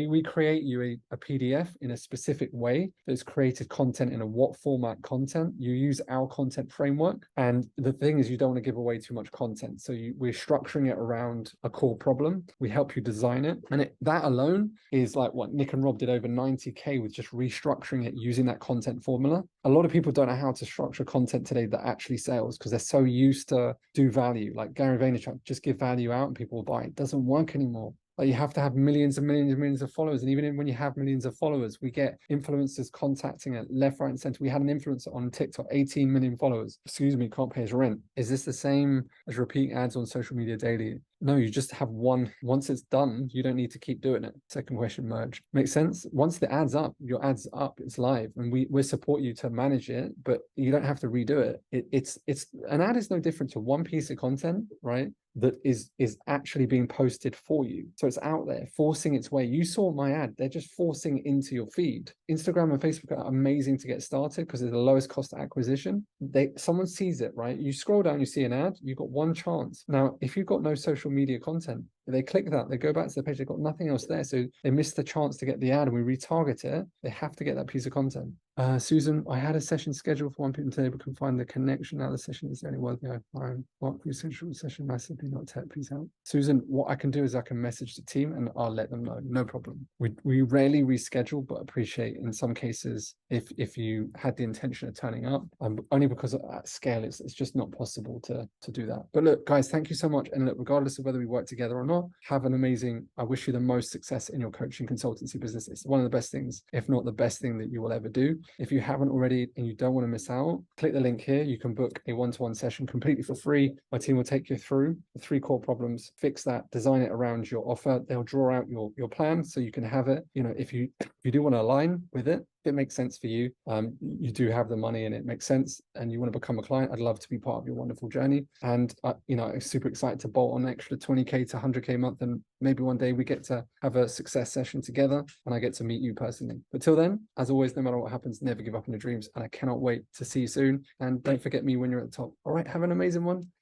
we create you a PDF in a specific way that's created content in a what format content. You use our content framework. And the thing is, you don't want to give away too much content. So we're structuring it around a core problem. We help you design it. And that alone is like what Nick and Rob did, over 90K with just restructuring it using that content formula. A lot of people don't know how to structure content today that actually sells because they're so used to do value. Like Gary Vaynerchuk, just give value out and people will buy. It doesn't work anymore. Like, you have to have millions and millions and millions of followers. And even when you have millions of followers, we get influencers contacting at left, right, and center. We had an influencer on TikTok, 18 million followers. Excuse me, can't pay his rent. Is this the same as repeat ads on social media daily? No, you just have one. Once it's done, you don't need to keep doing it. Second question, merge. Makes sense? Once the ad's up, your ad's up, it's live, and we support you to manage it, but you don't have to redo it. It's an ad is no different to one piece of content, right? That is actually being posted for you. So it's out there, forcing its way. You saw my ad, they're just forcing it into your feed. Instagram and Facebook are amazing to get started because they're the lowest cost acquisition. Someone sees it, right? You scroll down, you see an ad, you've got one chance. Now, if you've got no social media content, they click that, they go back to the page, they've got nothing else there. So they miss the chance to get the ad, and we retarget it. They have to get that piece of content. Susan, I had a session scheduled for 1 p.m. today, but couldn't find the connection. Now the session is the only working I find. What essential session massively not tech, please help. Susan, what I can do is I can message the team and I'll let them know. No problem. We rarely reschedule, but appreciate in some cases if you had the intention of turning up, only because at scale it's just not possible to do that. But look, guys, thank you so much. And look, regardless of whether we work together or not, have an amazing, I wish you the most success in your coaching consultancy business. It's one of the best things, if not the best thing that you will ever do. If you haven't already and you don't want to miss out, click the link here. You can book a one-to-one session completely for free. My team will take you through the 3 core problems, fix that, design it around your offer. They'll draw out your plan so you can have it. If you do want to align with it, if it makes sense for you, you do have the money and it makes sense, and you want to become a client, I'd love to be part of your wonderful journey. And I'm super excited to bolt on an extra 20K to 100K a month, and maybe one day we get to have a success session together and I get to meet you personally. But till then, as always, no matter what happens, never give up on your dreams, and I cannot wait to see you soon. And don't forget me when you're at the top. All right, have an amazing one.